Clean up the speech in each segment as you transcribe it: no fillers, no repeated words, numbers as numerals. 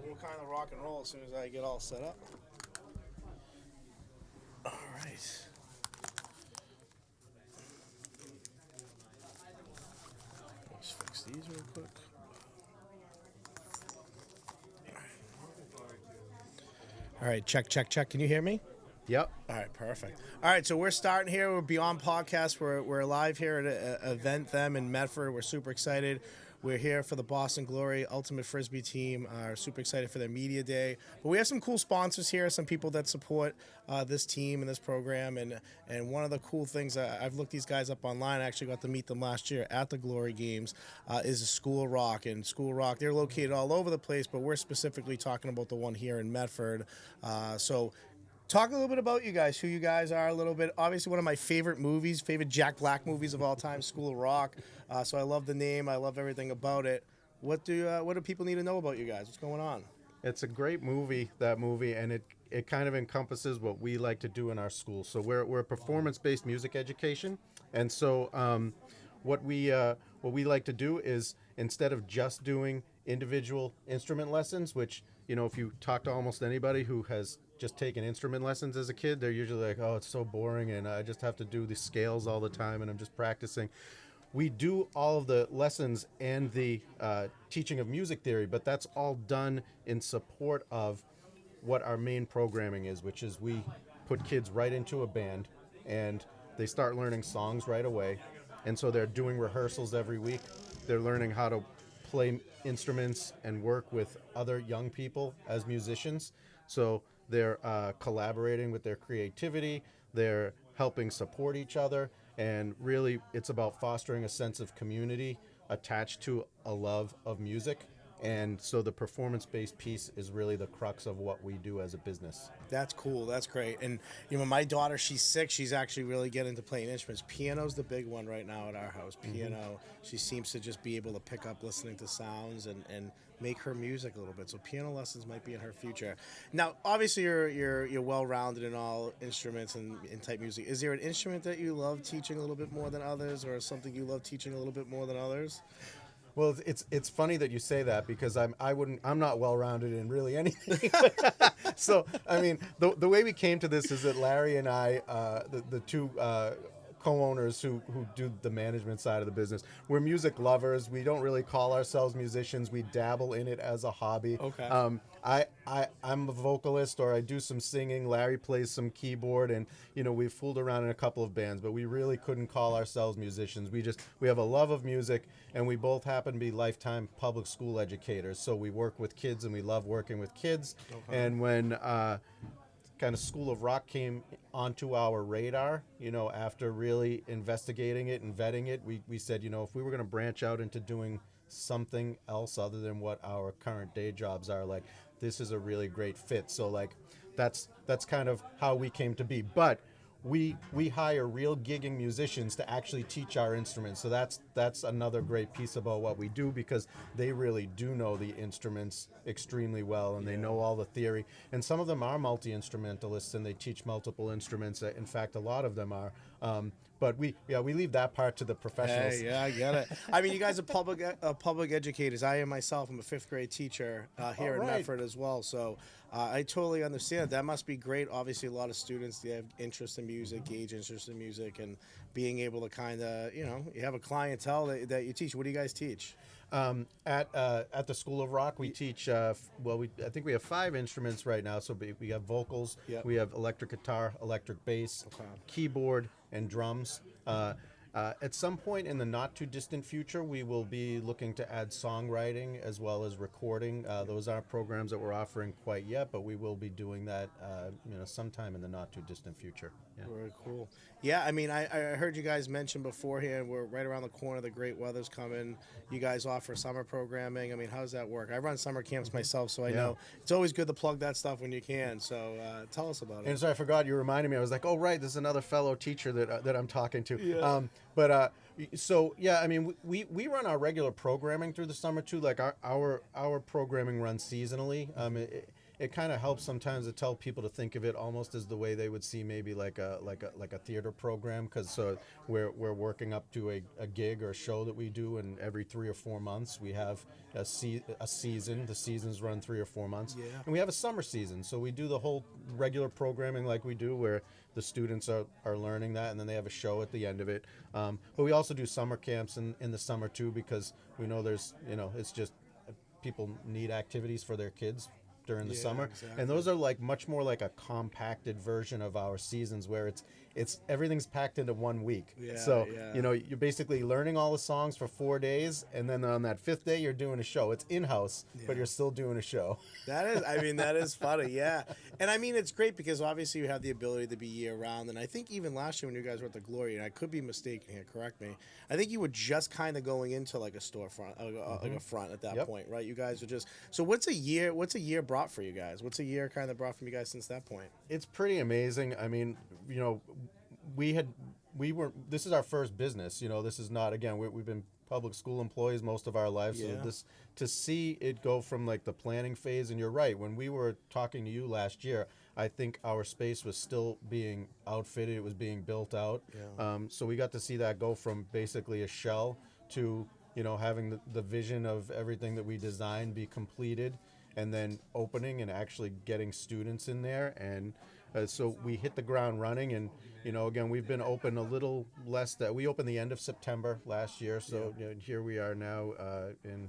we'll kind of rock and roll as soon as I get all set up. All right. Let's fix these real quick. All right, check, check, check. Can you hear me? Yep. All right, perfect. All right, so we're starting here. We're Beyond Podcast. We're live here at an event them in Medford. We're super excited. We're here for the Boston Glory Ultimate Frisbee team. Super excited for their media day. But we have some cool sponsors here, some people that support this team and this program. And one of the cool things, I've looked these guys up online. I actually got to meet them last year at the Glory Games, is School Rock. And School Rock, they're located all over the place, but we're specifically talking about the one here in Medford. So talk a little bit about you guys, who you guys are a little bit. Obviously, one of my favorite movies, favorite Jack Black movies of all time, School of Rock. So I love the name. I love everything about it. What do people need to know about you guys? What's going on? It's a great movie, that movie, and it kind of encompasses what we like to do in our school. So we're a performance-based music education, and so what we like to do is, instead of just doing individual instrument lessons, which, you know, if you talk to almost anybody who has just taken instrument lessons as a kid, they're usually like, oh, it's so boring and I just have to do the scales all the time and I'm just practicing. We do all of the lessons and the teaching of music theory, but that's all done in support of what our main programming is, which is we put kids right into a band and they start learning songs right away. And so they're doing rehearsals every week. They're learning how to play instruments and work with other young people as musicians. So they're collaborating with their creativity. They're helping support each other. And really, it's about fostering a sense of community attached to a love of music. And so the performance-based piece is really the crux of what we do as a business. That's cool. That's great. And you know, my daughter, she's 6. She's actually really getting into playing instruments. Piano's the big one right now at our house. Piano. She seems to just be able to pick up listening to sounds and make her music a little bit. So piano lessons might be in her future. Now, obviously, you're well rounded in all instruments and in type music. Is there an instrument that you love teaching a little bit more than others, or something you love teaching a little bit more than others? Well, it's funny that you say that because I'm not well rounded in really anything. So I mean, the way we came to this is that Larry and I, the two co-owners who do the management side of the business, we're music lovers. We don't really call ourselves musicians. We dabble in it as a hobby. Okay. I'm a vocalist, or I do some singing. Larry plays some keyboard, and you know, we've fooled around in a couple of bands, but we really couldn't call ourselves musicians. We have a love of music, and we both happen to be lifetime public school educators. So we work with kids, and we love working with kids. Okay. And when kind of School of Rock came onto our radar, you know, after really investigating it and vetting it, we said, you know, if we were going to branch out into doing something else other than what our current day jobs are, like, this is a really great fit. So like that's kind of how we came to be. But we hire real gigging musicians to actually teach our instruments. So that's another great piece about what we do, because they really do know the instruments extremely well, and they know all the theory. And some of them are multi-instrumentalists and they teach multiple instruments. In fact, a lot of them are. But we leave that part to the professionals. Hey, yeah, I get it. I mean, you guys are public educators. I am myself. I'm a 5th grade teacher here in right. Medford as well. So I totally understand. That must be great. Obviously, a lot of students, they have interest in music, gauge interest in music, and being able to kind of, you know, you have a clientele that you teach. What do you guys teach? At the School of Rock, we teach. I think we have 5 instruments right now. So we have vocals, Yep. we have electric guitar, electric bass, Okay. keyboard, and drums. At some point in the not too distant future, we will be looking to add songwriting as well as recording. Those aren't programs that we're offering quite yet, but we will be doing that, sometime in the not too distant future. Yeah. Very cool. Yeah, I mean, I heard you guys mention beforehand, we're right around the corner. The great weather's coming. You guys offer summer programming. I mean, how does that work? I run summer camps myself, so I know it's always good to plug that stuff when you can. So tell us about it. And so I forgot, you reminded me. I was like, oh, right, there's another fellow teacher that I'm talking to. Yeah. I mean, we run our regular programming through the summer too. Like our programming runs seasonally. it kind of helps sometimes to tell people to think of it almost as the way they would see maybe like a theater program, because we're working up to a gig or a show that we do, and every 3 or 4 months we have a season. The seasons run 3 or 4 months, Yeah. and we have a summer season. So we do the whole regular programming like we do, where the students are learning that, and then they have a show at the end of it. But we also do summer camps in the summer too, because we know there's, it's just people need activities for their kids during the Yeah, summer. exactly. And those are like much more like a compacted version of our seasons, where it's everything's packed into 1 week. Yeah, So yeah. you're basically learning all the songs for 4 days, and then on that 5th day you're doing a show. It's in-house, but you're still doing a show. That is funny, yeah. And I mean, it's great because obviously you have the ability to be year round. And I think even last year when you guys were at the Glory, and I could be mistaken here, correct me, I think you were just kind of going into like a storefront, like a front at that Yep. point, right? You guys are just, so what's a year brought for you guys? What's a year kind of brought from you guys since that point? It's pretty amazing. I mean, this is our first business. This is not, again, we've been public school employees most of our lives. Yeah. So to see it go from like the planning phase, and you're right, when we were talking to you last year, I think our space was still being outfitted. It was being built out. Yeah. So we got to see that go from basically a shell to, having the vision of everything that we designed be completed, and then opening and actually getting students in there. And so we hit the ground running, and again, we've been open a little less. That we opened the end of September last year, so here we are now in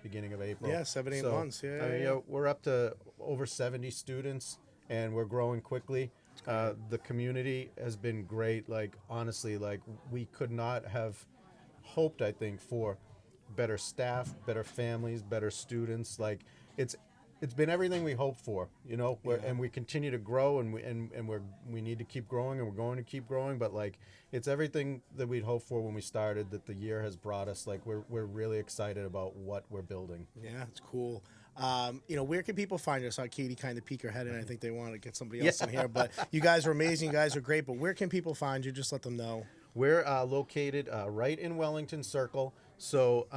beginning of April. Yeah, 7-8 So, months. Yeah, I mean, yeah. we're up to over 70 students, and we're growing quickly. The community has been great. Like, honestly, like, we could not have hoped, I think, for better staff, better families, better students. Like, it's been everything we hoped for, and we continue to grow, and we need to keep growing, and we're going to keep growing. But like, it's everything that we'd hoped for when we started, that the year has brought us. Like, we're really excited about what we're building. Yeah, it's cool. Where can people find you? I saw Katie kind of peek her head in. I think they want to get somebody else in here. But you guys are amazing. You guys are great. But where can people find you? Just let them know. We're located right in Wellington Circle, so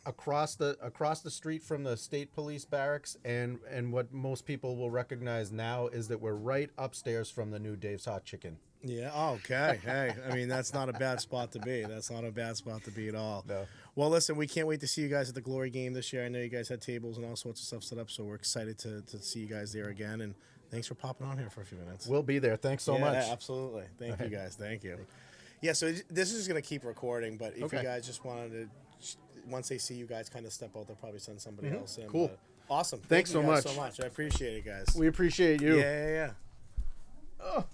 across the street from the State Police Barracks, and what most people will recognize now is that we're right upstairs from the new Dave's Hot Chicken. Yeah. Oh, okay. Hey, I mean, that's not a bad spot to be. That's not a bad spot to be at all. No. Well, listen, we can't wait to see you guys at the Glory game this year. I know you guys had tables and all sorts of stuff set up, so we're excited to see you guys there again. And thanks for popping on here for a few minutes. We'll be there. Thanks so much. Absolutely. Thank you, guys. Thank you. Yeah, so this is going to keep recording, but if Okay. you guys just wanted to, once they see you guys kind of step out, they'll probably send somebody else in. Cool. But awesome. Thanks Thank so you guys much. so much. I appreciate it, guys. We appreciate you. Yeah. Oh.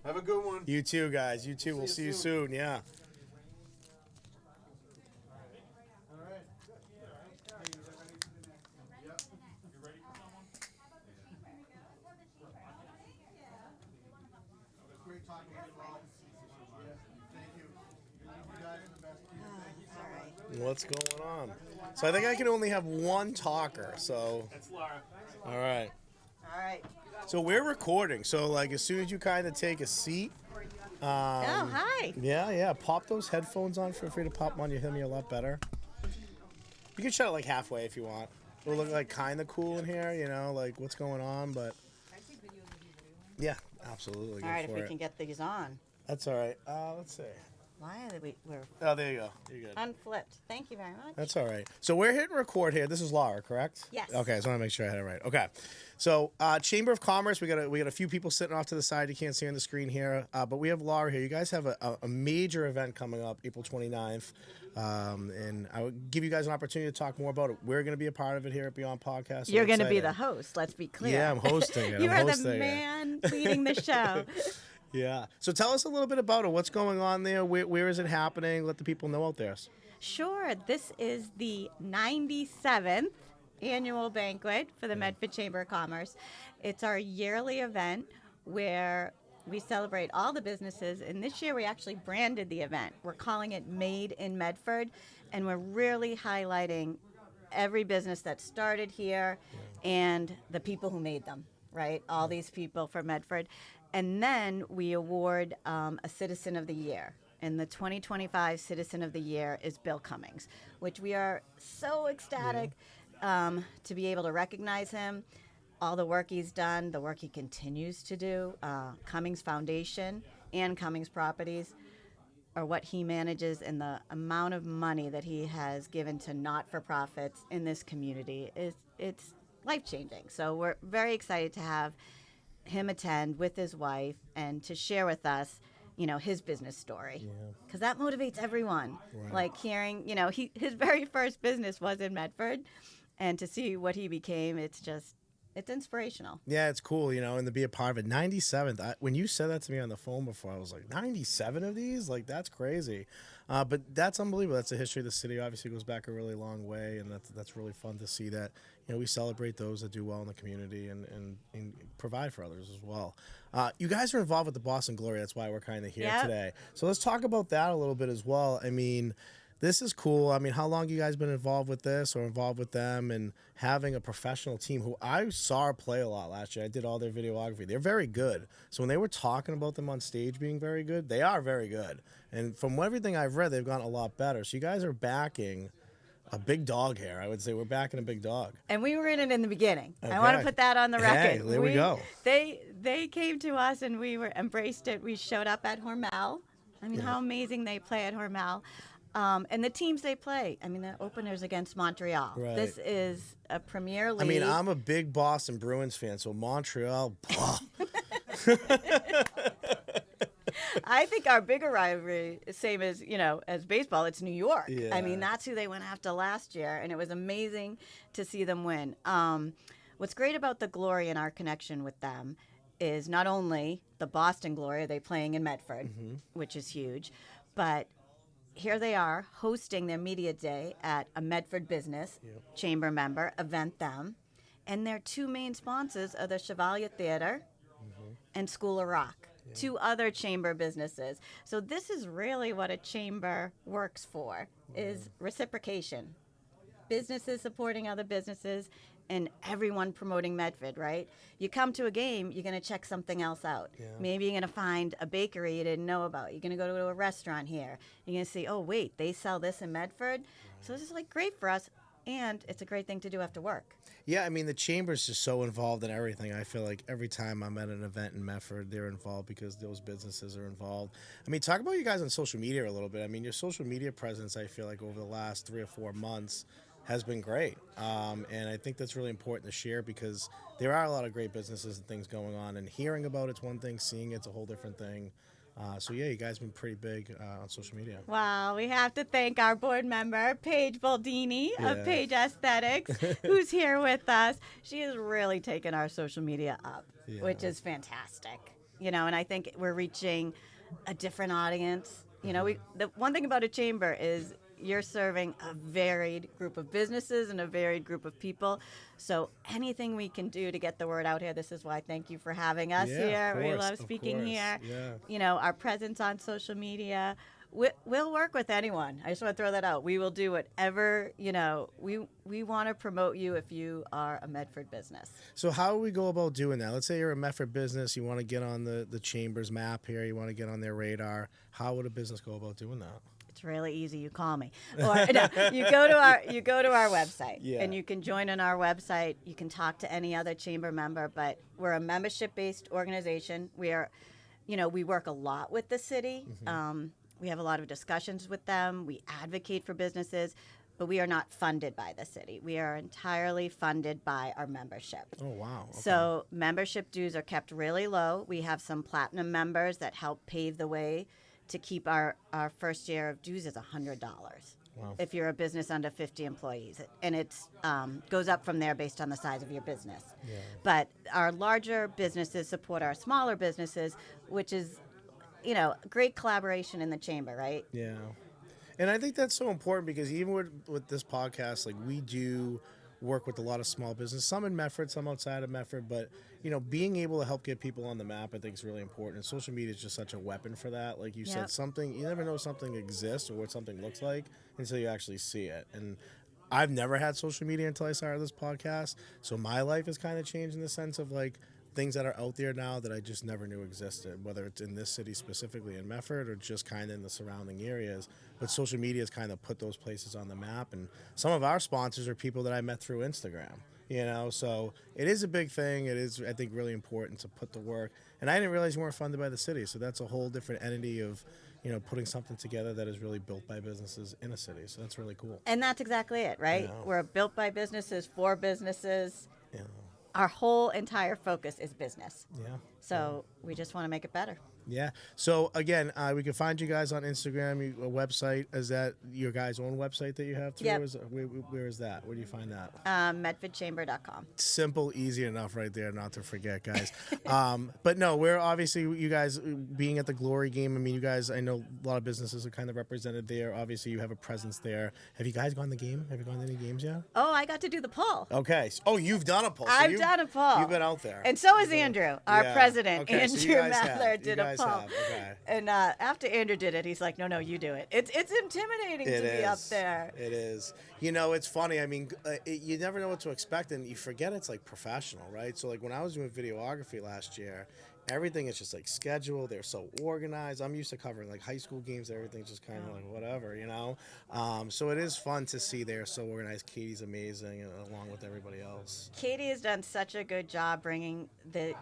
Have a good one. You too, guys. You too. We'll see you soon. Yeah. What's going on? So I think I can only have one talker. So That's Laura. all right. All right. So we're recording. So like as soon as you kind of take a seat. Oh, hi. Yeah. Pop those headphones on. Feel free to pop them on. You hear me a lot better. You can shut it like halfway if you want. It'll look like kind of cool in here, like what's going on, but yeah, absolutely. All right, if for we it. can get these on. That's all right. Let's see. Why are we're Oh, there you go. You're good. unflipped? Thank you very much. That's all right. So we're hitting record here. This is Laura, correct? Yes. Okay, I just want to make sure I had it right. Okay. So Chamber of Commerce, we got a few people sitting off to the side. You can't see on the screen here, but we have Laura here. You guys have a major event coming up, April 29th, and I would give you guys an opportunity to talk more about it. We're going to be a part of it here at Beyond Podcast. So You're going to be excited. the host. Let's be clear. Yeah, I'm hosting it. You I'm are the hosting it. man leading the show. Yeah. So tell us a little bit about it. What's going on there? Where is it happening? Let the people know out there. Sure. This is the 97th annual banquet for the Medford Chamber of Commerce. It's our yearly event where we celebrate all the businesses, and this year we actually branded the event. We're calling it Made in Medford, and we're really highlighting every business that started here and the people who made them, right? All these people from Medford. And then we award a Citizen of the Year. And the 2025 Citizen of the Year is Bill Cummings, which we are so ecstatic to be able to recognize him, all the work he's done, the work he continues to do. Cummings Foundation and Cummings Properties or what he manages and the amount of money that he has given to not-for-profits in this community it's life-changing. So we're very excited to have him attend with his wife and to share with us, his business story. Because that motivates everyone. Right. Like hearing, his very first business was in Medford, and to see what he became, it's inspirational. Yeah, it's cool, and to be a part of it. 97th. When you said that to me on the phone before, I was like, 97 of these? Like, that's crazy. But that's unbelievable. That's the history of the city. Obviously, it goes back a really long way, and that's really fun to see that. We celebrate those that do well in the community and provide for others as well. You guys are involved with the Boston Glory. That's why we're kind of here Yep. today. So let's talk about that a little bit as well. I mean, this is cool. I mean, how long you guys been involved with this or involved with them and having a professional team who I saw play a lot last year. I did all their videography. They're very good. So when they were talking about them on stage being very good, they are very good. And from everything I've read, they've gotten a lot better. So you guys are backing a big dog here. I would say we're backing a big dog. And we were in it in the beginning. Okay. I want to put that on the record. Hey, there we go. They came to us and we embraced it. We showed up at Hormel. I mean, how amazing they play at Hormel. And the teams they play. I mean, the opener's against Montreal. Right. This is a Premier League. I mean, I'm a big Boston Bruins fan, so Montreal. I think our bigger rivalry is same as, as baseball. It's New York. Yeah. I mean, that's who they went after last year, and it was amazing to see them win. What's great about the Glory and our connection with them is not only the Boston Glory, they playing in Medford, which is huge, but here they are hosting their media day at a Medford business chamber member, Event Them, and their two main sponsors are the Chevalier Theater and School of Rock, two other chamber businesses. So this is really what a chamber works for, is reciprocation. Businesses supporting other businesses and everyone promoting Medford, right? You come to a game, you're going to check something else out. Yeah. Maybe you're going to find a bakery you didn't know about. You're going to go to a restaurant here. You're going to see, oh, wait, they sell this in Medford? So this is like great for us, and it's a great thing to do after work. Yeah, I mean, the chamber's just so involved in everything. I feel like every time I'm at an event in Medford, they're involved because those businesses are involved. I mean, talk about you guys on social media a little bit. I mean, your social media presence, I feel like over the last 3 or 4 months has been great. And I think that's really important to share because there are a lot of great businesses and things going on. And hearing about it's one thing, seeing it's a whole different thing. So, yeah, you guys have been pretty big on social media. Wow, we have to thank our board member, Paige Baldini of Yeah. Paige Aesthetics, who's here with us. She has really taken our social media up, which is fantastic. And I think we're reaching a different audience. The one thing about a chamber is you're serving a varied group of businesses and a varied group of people. So anything we can do to get the word out here, this is why thank you for having us Yeah, here. of We course, love of speaking course. here. Yeah. Our presence on social media. We'll work with anyone. I just want to throw that out. We will do whatever, we want to promote you if you are a Medford business. So how do we go about doing that? Let's say you're a Medford business, you want to get on the Chambers map here, you want to get on their radar. How would a business go about doing that? It's really easy. You call me, or no, you go to our website, Yeah. and you can join on our website. You can talk to any other chamber member, but we're a membership-based organization. We are, we work a lot with the city. We have a lot of discussions with them. We advocate for businesses, but we are not funded by the city. We are entirely funded by our membership. Oh, wow. Okay. So membership dues are kept really low. We have some platinum members that help pave the way to keep our first year of dues is $100. Wow. If you're a business under 50 employees. And it goes up from there based on the size of your business. Yeah. But our larger businesses support our smaller businesses, which is, great collaboration in the chamber, right? Yeah. And I think that's so important because even with this podcast, like we do work with a lot of small business, some in Medford, some outside of Medford, but being able to help get people on the map, I think is really important. And social media is just such a weapon for that. Like you said, you never know something exists or what something looks like until you actually see it. And I've never had social media until I started this podcast. So my life has kind of changed in the sense of like things that are out there now that I just never knew existed, whether it's in this city specifically in Medford or just kind of in the surrounding areas. But social media has kind of put those places on the map, and some of our sponsors are people that I met through Instagram. So it is a big thing. It is, I think, really important to put the work. And I didn't realize we weren't funded by the city, so that's a whole different entity of, putting something together that is really built by businesses in a city. So that's really cool. And that's exactly it, right? Yeah. We're built by businesses, for businesses. Yeah. Our whole entire focus is business. Yeah. So we just want to make it better. Yeah. So again, we can find you guys on Instagram. A website, is that your guys' own website that you have through? Yep. Where is that? Where do you find that? Medfordchamber.com. Simple, easy enough right there, not to forget, guys. But no, we're obviously, you guys being at the Glory game. I mean, you guys, I know a lot of businesses are kind of represented there. Obviously, you have a presence there. Have you guys gone to the game? Have you gone to any games yet? Oh, I got to do the poll. Okay. Oh, you've done a poll. So I've done a poll. You've been out there. And so is Andrew, our Yeah. president. Okay, so Andrew you guys have. Mather You did a guys poll. have. Okay. And after Andrew did it, he's like, no, you do it. It's intimidating to be up there. It is. It's funny. I mean, you never know what to expect, and you forget it's like professional, right? So like when I was doing videography last year, everything is just like scheduled. They're so organized. I'm used to covering like high school games. Everything's just kind of like whatever, So it is fun to see they're so organized. Katie's amazing, along with everybody else. Katie has done such a good job bringing the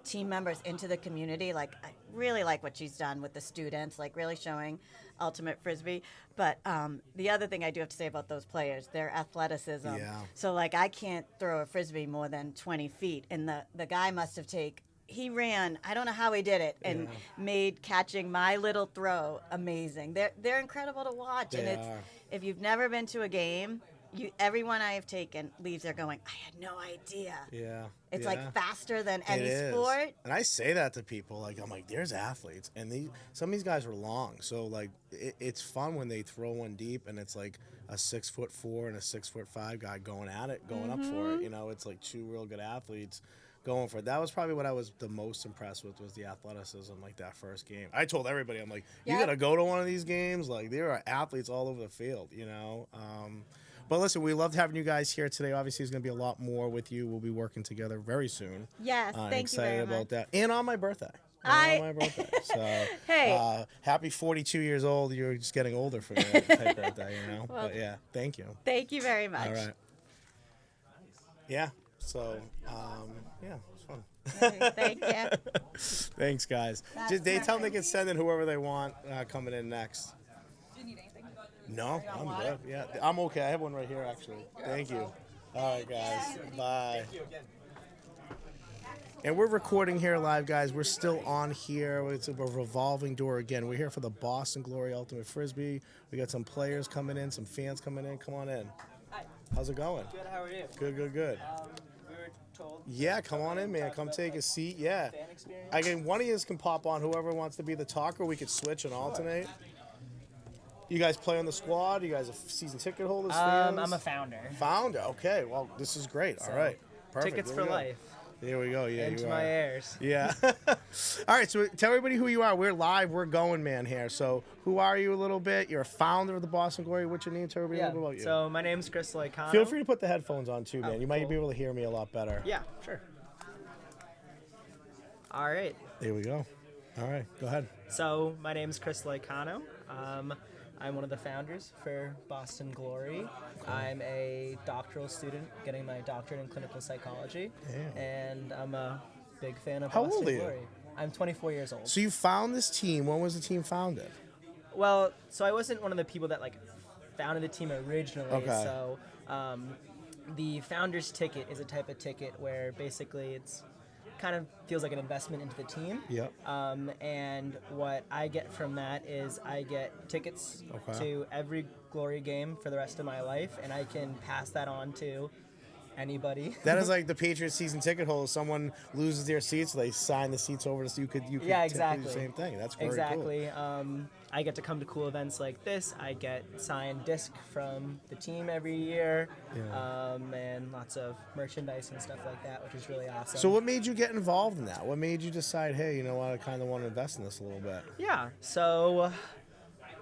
team members into the community. Like, I really like what she's done with the students, like really showing ultimate frisbee. But the other thing I do have to say about those players, their athleticism. Yeah. So like, I can't throw a frisbee more than 20 feet, and the guy must have he ran, I don't know how he did it, and made catching my little throw amazing. They're incredible to watch. They and are. if you've never been to a game, everyone I have taken leaves there going, I had no idea. Yeah. It's yeah. like faster than any It is. sport. And I say that to people, like, I'm like, there's athletes, and some of these guys are long, so like it's fun when they throw one deep, and it's like a 6'4" and a 6'5" guy going at it, going up for it. It's like two real good athletes going for it. That was probably what I was the most impressed with, was the athleticism, like that first game. I told everybody, I'm like, you Yep. gotta go to one of these games. Like, there are athletes all over the field, But listen, we loved having you guys here today. Obviously, there's going to be a lot more with you. We'll be working together very soon. Yes, I'm thank you very excited about much. that. And on my birthday. I- On my birthday. So, Hey. happy 42 years old. You're just getting older for your type birthday, Well, But yeah, thank you. Thank you very much. All right. Yeah. So, yeah, it was fun. Thank you. Thanks, guys. That's They tell them they perfect. can send in whoever they want coming in next. Do you need anything? No, I'm good. Yeah, I'm okay. I have one right here, actually. Thank you. All right, guys. Bye. And we're recording here live, guys. We're still on here. It's a revolving door again. We're here for the Boston Glory Ultimate Frisbee. We got some players coming in, some fans coming in. Come on in. Hi. How's it going? Good, how are you? Good, good, good. We were told. Yeah, come on in, man. Come take a seat. Yeah. Fan experience. One of you can pop on. Whoever wants to be the talker, we could switch and alternate. You guys play on the squad? You guys are season ticket holders? Fans? I'm a founder. Founder. Okay. Well, this is great. All right. Perfect. Tickets There for we go. life. There we go. Yeah, Into you my are. heirs. Yeah. All right. So tell everybody who you are. We're live. We're going, man, here. So who are you a little bit? You're a founder of the Boston Glory. What's your name? Tell everybody a Yeah. little bit about you. So my name's Chris Loicano. Feel free to put the headphones on too, man. Oh, You might cool. be able to hear me a lot better. Yeah, sure. All right. There we go. All right. Go ahead. So my name's Chris Loicano. I'm one of the founders for Boston Glory. I'm a doctoral student getting my doctorate in clinical psychology. Yeah. And I'm a big fan of How Boston old are you? Glory. I'm 24 years old. So you found this team. When was the team founded? Well, so I wasn't one of the people that founded the team originally. Okay. So the founder's ticket is a type of ticket where basically it's kind of feels like an investment into the team. Yep. And what I get from that is I get tickets Okay. to every Glory game for the rest of my life, and I can pass that on to anybody. That is like the Patriots season ticket holder. Someone loses their seats, they sign the seats over so you could Yeah, do exactly. the same thing. That's very Exactly. I get to come to cool events like this. I get signed disc from the team every year, Yeah. and lots of merchandise and stuff like that, which is really awesome. So what made you get involved in that? What made you decide, hey, you know what, I kind of want to invest in this a little bit? Yeah. So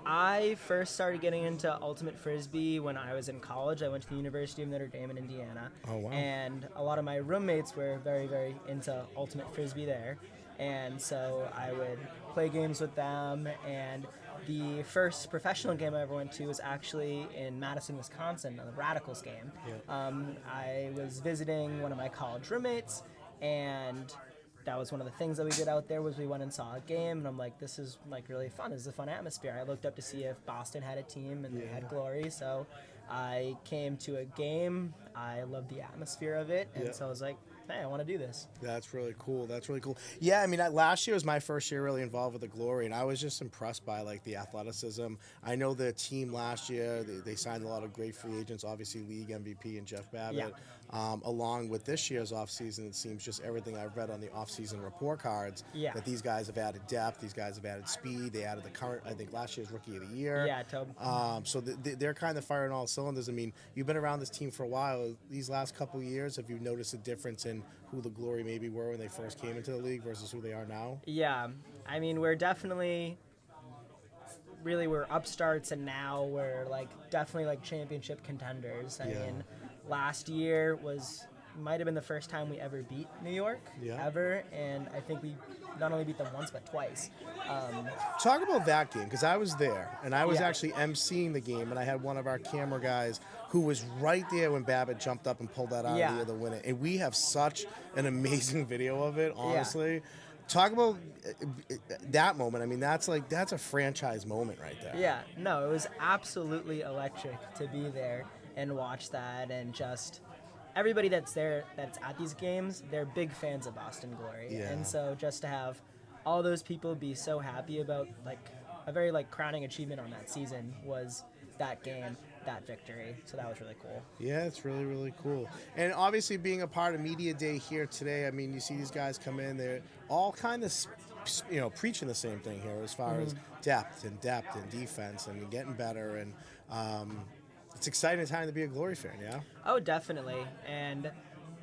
I first started getting into Ultimate Frisbee when I was in college. I went to the University of Notre Dame in Indiana. Oh, wow. And a lot of my roommates were very, very into Ultimate Frisbee there. And so I would play games with them. And the first professional game I ever went to was actually in Madison, Wisconsin, the Radicals game. I was visiting one of my college roommates, and that was one of the things that we did out there was we went and saw a game, and I'm like, this is like really fun. This is a fun atmosphere. I looked up to see if Boston had a team, and they had Glory, so I came to a game. I loved the atmosphere of it, and so I was like, hey, I want to do this. That's really cool. That's really cool. Yeah, I mean, last year was my first year really involved with the Glory, and I was just impressed by like the athleticism. I know the team last year, they signed a lot of great free agents, obviously league MVP and Jeff Babbitt. Along with this year's offseason, it seems just everything I've read on the offseason report cards, that these guys have added depth, these guys have added speed, they added the current, I think last year's Rookie of the Year. Yeah, Toby. So they're kind of firing all cylinders. I mean, you've been around this team for a while. These last couple of years, have you noticed a difference in who the Glory maybe were when they first came into the league versus who they are now? Yeah, I mean, we're definitely, really, we're upstarts, and now we're like definitely like championship contenders. I mean, last year might have been the first time we ever beat New York ever, and I think we not only beat them once but twice. Talk about that game, because I was there, and I was actually emceeing the game, and I had one of our camera guys who was right there when Babbitt jumped up and pulled that out of the air to win it. And we have such an amazing video of it, honestly. Talk about that moment. I mean, that's a franchise moment right there. Yeah, no, it was absolutely electric to be there and watch that, and just everybody that's there that's at these games, they're big fans of Boston Glory. And so just to have all those people be so happy about like a very like crowning achievement on that season was that game, that victory. So that was really cool. Yeah, it's really, really cool. And obviously being a part of Media Day here today, I mean, you see these guys come in, they're all kind of, preaching the same thing here as far as depth and defense and getting better. And it's exciting time to be a Glory fan, yeah? Oh, definitely. And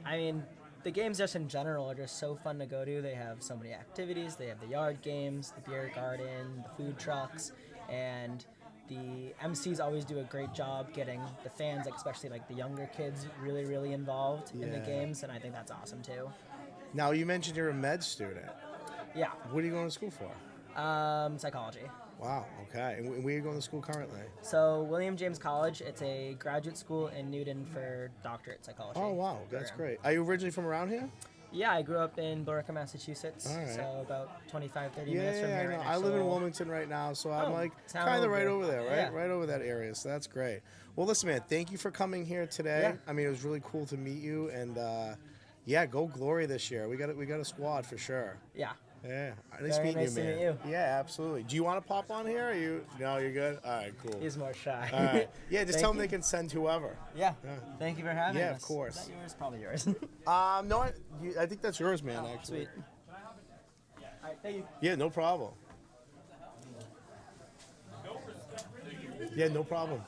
I mean, the games just in general are just so fun to go to. They have so many activities. They have the yard games, the beer garden, the food trucks, and the MCs always do a great job getting the fans, like especially like the younger kids, really, really involved in the games, and I think that's awesome too. Now, you mentioned you're a med student. Yeah. What are you going to school for? Psychology. Wow, okay. And where are you going to school currently? So, William James College, it's a graduate school in Newton for doctorate psychology. Oh, wow, that's great. Are you originally from around here? Yeah, I grew up in Billerica, Massachusetts, so about 25, 30 minutes from here. I know. Right I live in Wilmington right now, so I'm like kind of right over there, right? Yeah. Right over that area, so that's great. Well, listen, man, thank you for coming here today. Yeah. I mean, it was really cool to meet you, and go Glory this year. We got a squad for sure. Yeah. Yeah, Very nice to meet you. Yeah, absolutely. Do you want to pop on here? No, you're good. All right, cool. He's more shy. All right. Yeah, just Thank tell them you. they can send whoever. Yeah. Thank you for having us. Yeah, of course. Is that yours? Probably yours. No, I think that's yours, man. Actually. Sweet. All right, thank you. Yeah, no problem. Yeah, no problem.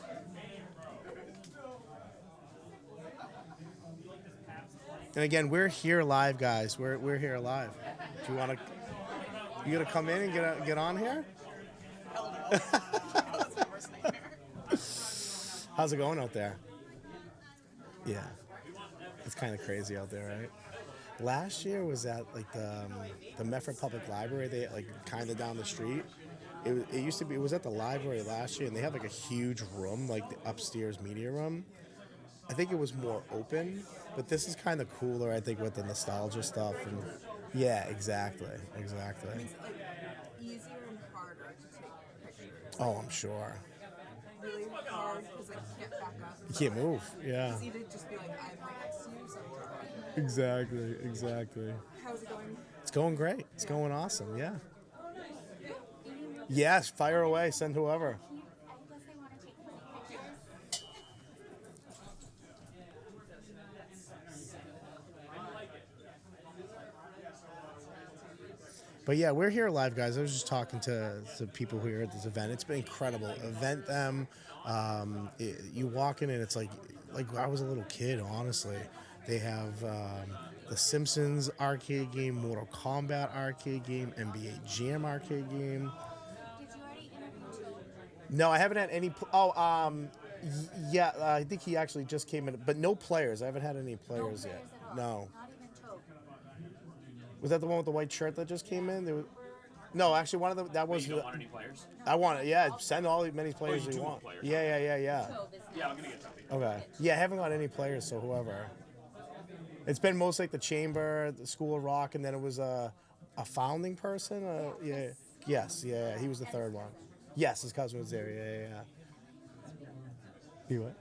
And again, we're here live, guys. We're here live. Do you want to? You gonna come in and get on here? How's it going out there? Yeah, it's kind of crazy out there, right? Last year was at like the Medford Public Library. They like kind of down the street. It was at the library last year, and they have like a huge room, like the upstairs media room. I think it was more open, but this is kind of cooler, I think, with the nostalgia stuff. And yeah, exactly. It's like easier and harder to take pictures. Oh, I'm sure. Really hard because like you can't back up. You can't move. Yeah. It's easy to just be like, I'm right next to you, so Exactly. how's it going? It's going great. It's going awesome. Yeah. Yes, fire away. Send whoever. But yeah, we're here live, guys. I was just talking to people who are at this event. It's been incredible. Event them. You walk in and it's like I was a little kid, honestly. They have the Simpsons arcade game, Mortal Kombat arcade game, NBA Jam arcade game. Did you already interview No, I haven't had any. Yeah, I think he actually just came in, but no players. I haven't had any players yet. No. Not even Tobe. Was that the one with the white shirt that just came in? No, actually, one of them. That was. You don't want any players? I want it. Yeah, send all many players you you do want. want players. Yeah. Tobe is Yeah, I'm gonna get Toby. Okay. Yeah, I haven't got any players, so whoever. It's been mostly like the Chamber, the School of Rock, and then it was a founding person. Yeah. Yes. Yeah. He was the third one. Yes, his cousin was there. Yeah. You what?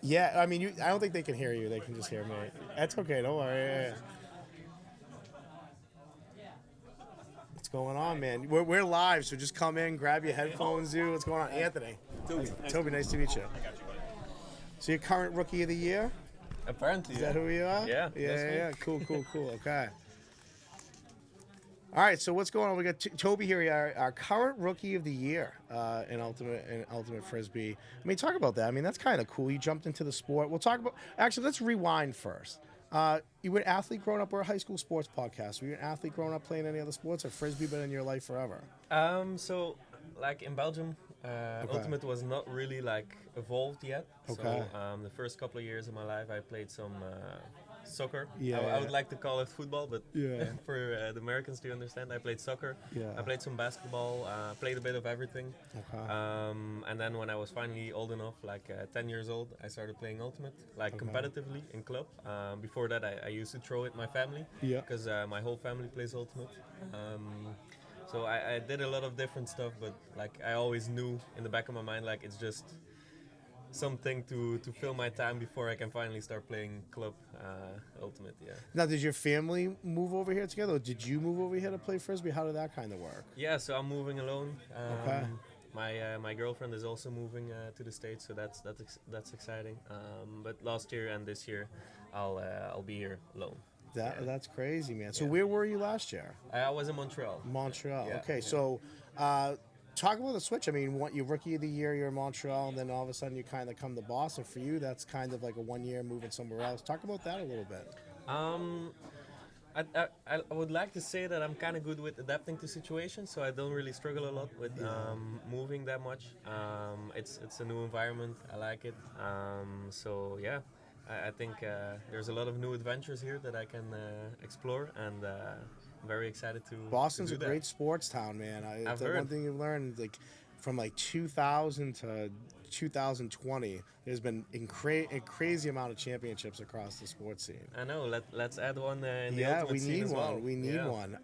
Yeah. I mean, I don't think they can hear you. They can just hear me. That's okay. Don't worry. Yeah. What's going on, man? We're live, so just come in, grab your headphones, dude. What's going on, Anthony? Toby, nice to meet you. So you're current rookie of the year? Apparently, Is that who you are? Yeah, that's me. Yeah. Cool. Okay. All right. So what's going on? We got Toby here, our current rookie of the year in ultimate frisbee. I mean, talk about that. I mean, that's kind of cool. You jumped into the sport. We'll talk about. Actually, let's rewind first. You were an athlete growing up. We're a high school sports podcast. Were you an athlete growing up playing any other sports, or frisbee been in your life forever? So like in Belgium, Ultimate was not really like evolved yet. Okay. So the first couple of years of my life, I played some soccer. Yeah. I would like to call it football, but Yeah. for the Americans to understand, I played soccer. Yeah. I played some basketball. Played a bit of everything. Okay. And then when I was finally old enough, like 10 years old, I started playing Ultimate, like competitively in club. Before that, I used to throw with my family. Yeah. Because my whole family plays Ultimate. So I did a lot of different stuff, but like I always knew in the back of my mind, like it's just something to fill my time before I can finally start playing club Ultimate. Yeah. Now, did your family move over here together, or did you move over here to play frisbee? How did that kind of work? Yeah. So I'm moving alone. Okay. My girlfriend is also moving to the States, so that's exciting. But last year and this year, I'll be here alone. That's crazy, man. So where were you last year? I was in Montreal. Montreal. Yeah, Okay, yeah. so talk about the switch. I mean, your rookie of the year, you're in Montreal, and then all of a sudden you kind of come to Boston. For you, that's kind of like a 1 year moving somewhere else. Talk about that a little bit. I would like to say that I'm kind of good with adapting to situations, so I don't really struggle a lot with moving that much. It's a new environment. I like it. So yeah, I think there's a lot of new adventures here that I can explore, and I'm very excited to. Boston's to a do great that. sports town, man. I've The one heard. thing you've learned, like from like 2000 to 2020, there's been a crazy amount of championships across the sports scene. I know. Let's add one in the Yeah, Ultimate we scene need as well. one. We need Yeah. one.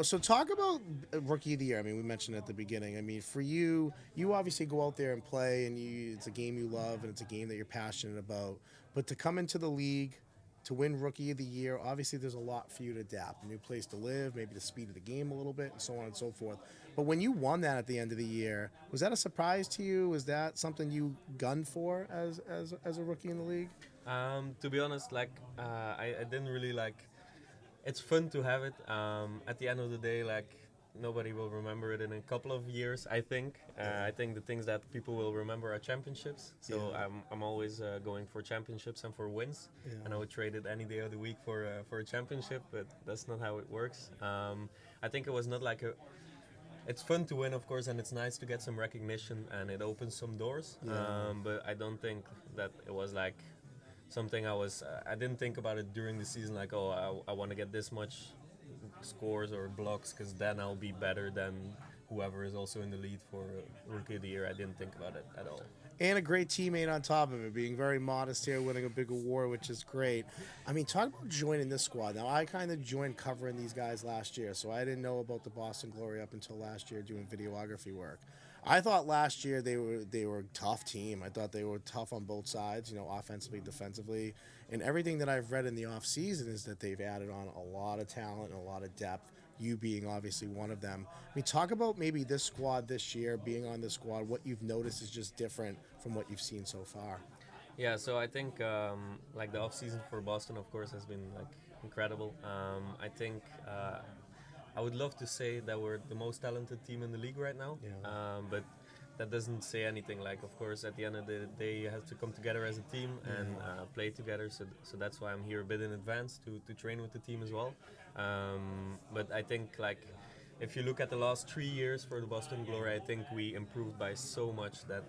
So talk about rookie of the year. I mean, we mentioned at the beginning. I mean, for you, you obviously go out there and play, and it's a game you love, and it's a game that you're passionate about. But to come into the league, to win rookie of the year, obviously there's a lot for you to adapt. A new place to live, maybe the speed of the game a little bit, and so on and so forth. But when you won that at the end of the year, was that a surprise to you? Was that something you gunned for as a rookie in the league? To be honest, like I didn't really like. It's fun to have it. At the end of the day, like nobody will remember it in a couple of years. I think. I think the things that people will remember are championships. So I'm always going for championships and for wins. Yeah. And I would trade it any day of the week for a championship, but that's not how it works. I think it was not like a. It's fun to win, of course, and it's nice to get some recognition, and it opens some doors. But I don't think that it was like something I didn't think about it during the season, like, oh, I want to get this much scores or blocks, because then I'll be better than whoever is also in the lead for Rookie of the Year. I didn't think about it at all. And a great teammate on top of it, being very modest here, winning a big award, which is great. I mean, talk about joining this squad. Now, I kind of joined covering these guys last year, so I didn't know about the Boston Glory up until last year doing videography work. I thought last year they were a tough team. I thought they were tough on both sides, offensively, defensively. And everything that I've read in the offseason is that they've added on a lot of talent and a lot of depth, you being obviously one of them. I mean, talk about maybe this squad this year, being on this squad, what you've noticed is just different from what you've seen so far. Yeah, so I think like the off season for Boston, of course, has been like incredible. I think I would love to say that we're the most talented team in the league right now, but that doesn't say anything. Like, of course, at the end of the day, you have to come together as a team and play together. So that's why I'm here a bit in advance to train with the team as well. But I think like if you look at the last 3 years for the Boston Glory, I think we improved by so much that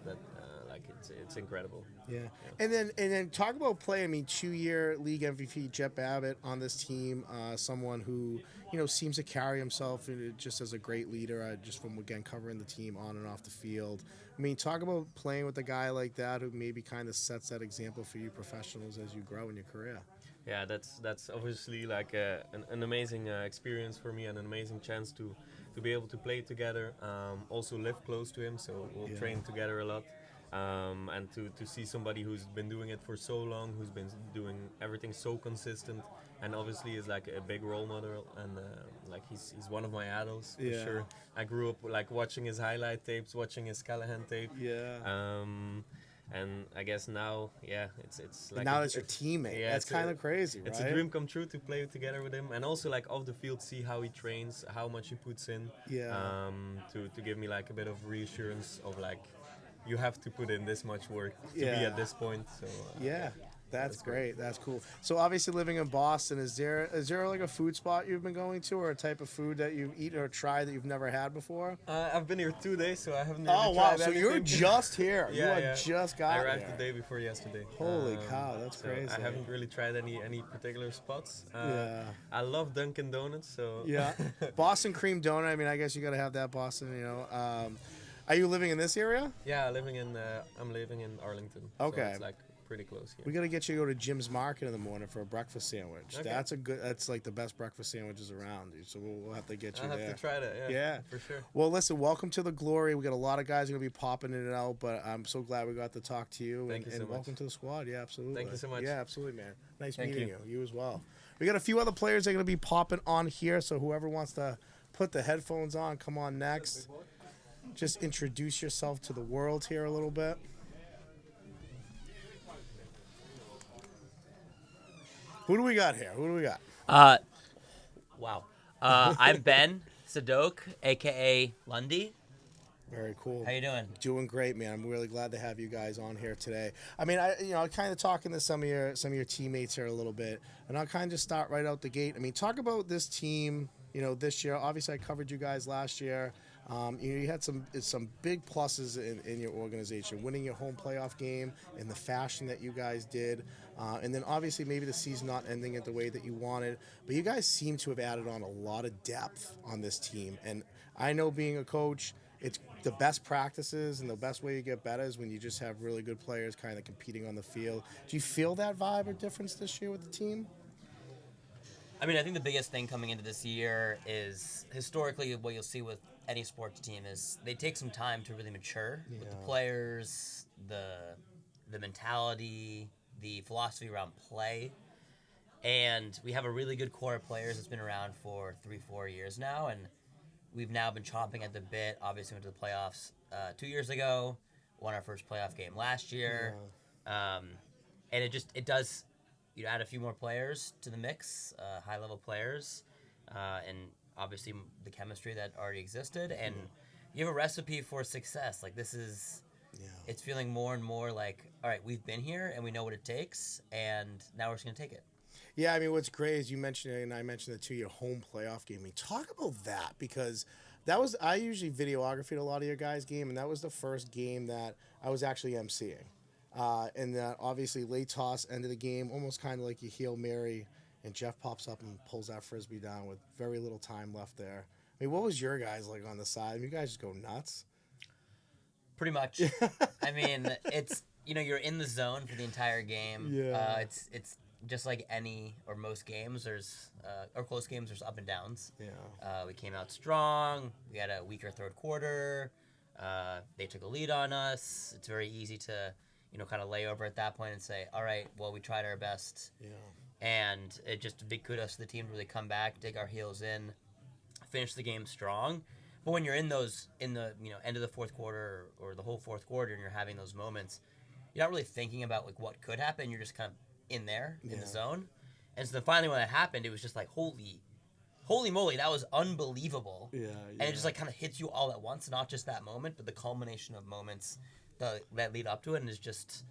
like it's incredible. Yeah. And then talk about play. I mean, 2-year league MVP Jet Babbitt on this team, someone who seems to carry himself just as a great leader. Just from again covering the team on and off the field. I mean, talk about playing with a guy like that who maybe kind of sets that example for you professionals as you grow in your career. Yeah, that's obviously like an amazing experience for me and an amazing chance to be able to play together. Also live close to him, so we'll train together a lot. And to see somebody who's been doing it for so long, who's been doing everything so consistent, and obviously is like a big role model, and like he's one of my idols for sure. I grew up like watching his highlight tapes, watching his Callahan tape. Yeah. And I guess now, it's like now that's your teammate. Yeah, That's kind of crazy, right? It's a dream come true to play together with him, and also like off the field, see how he trains, how much he puts in. Yeah. To give me like a bit of reassurance of like, you have to put in this much work to be Yeah. at this point. So Yeah. That's great. That's cool. So obviously living in Boston, is there like a food spot you've been going to, or a type of food that you've eaten or tried that you've never had before? I've been here 2 days, so I haven't. Oh really wow! tried So you're anything. just here. Yeah, you just got I arrived here. the day before yesterday. Holy cow, that's so crazy. I haven't really tried any particular spots. Yeah. I love Dunkin' Donuts, so Yeah. Boston cream donut. I mean, I guess you got to have that Boston. Are you living in this area? Yeah, I'm living in Arlington. Okay. So it's like pretty close here. We got to get you to go to Jim's Market in the morning for a breakfast sandwich. Okay. That's like the best breakfast sandwiches around, dude. So we'll have to get you I'll there. have to try that. Yeah. For sure. Well, listen, welcome to the Glory. We got a lot of guys going to be popping in and out, but I'm so glad we got to talk to you. Thank you so much. Welcome to the squad. Yeah, absolutely. Thank you so much. Yeah, absolutely, man. Nice Thank meeting you. you. You as well. We got a few other players that are going to be popping on here, so whoever wants to put the headphones on, come on next. Just introduce yourself to the world here a little bit. Who do we got here? Who do we got? Wow. I'm Ben Sadok, aka Lundy. Very cool. How you doing? Doing great, man. I'm really glad to have you guys on here today. I mean, I kind of talking to some of your teammates here a little bit, and I'll kind of just start right out the gate. I mean, talk about this team. This year. Obviously, I covered you guys last year. You had some big pluses in your organization, winning your home playoff game in the fashion that you guys did, and then obviously maybe the season not ending it the way that you wanted. But you guys seem to have added on a lot of depth on this team, and I know being a coach, it's the best practices and the best way you get better is when you just have really good players kind of competing on the field. Do you feel that vibe or difference this year with the team? I mean, I think the biggest thing coming into this year is historically what you'll see with any sports team is they take some time to really mature with the players, the mentality, the philosophy around play. And we have a really good core of players that's been around for 3-4 years now, and we've now been chomping at the bit. Obviously went to the playoffs 2 years ago, won our first playoff game last year. And it does add a few more players to the mix, high-level players, and obviously the chemistry that already existed, and you have a recipe for success. Like it's feeling more and more like, all right, we've been here and we know what it takes, and now we're just gonna take it. Yeah, I mean, what's great is you mentioned it, and I mentioned the 2-year home playoff game. I mean, talk about that, because I usually videographed a lot of your guys' game, and that was the first game that I was actually emceeing. And that obviously late toss, end of the game, almost kind of like you Hail Mary, and Jeff pops up and pulls that frisbee down with very little time left there. I mean, what was your guys like on the side? I mean, you guys just go nuts? Pretty much. I mean, it's you're in the zone for the entire game. Yeah. It's just like any or most games. There's or close games. There's up and downs. Yeah. We came out strong. We had a weaker third quarter. They took a lead on us. It's very easy to kind of lay over at that point and say, all right, well, we tried our best. Yeah. And it just a big kudos to the team to really come back, dig our heels in, finish the game strong. But when you're in the end of the fourth quarter or the whole fourth quarter, and you're having those moments, you're not really thinking about like what could happen. You're just kind of in there in the zone. And so then finally when that happened, it was just like holy moly, that was unbelievable. Yeah. And it just like kind of hits you all at once, not just that moment, but the culmination of moments that lead up to it. And it's just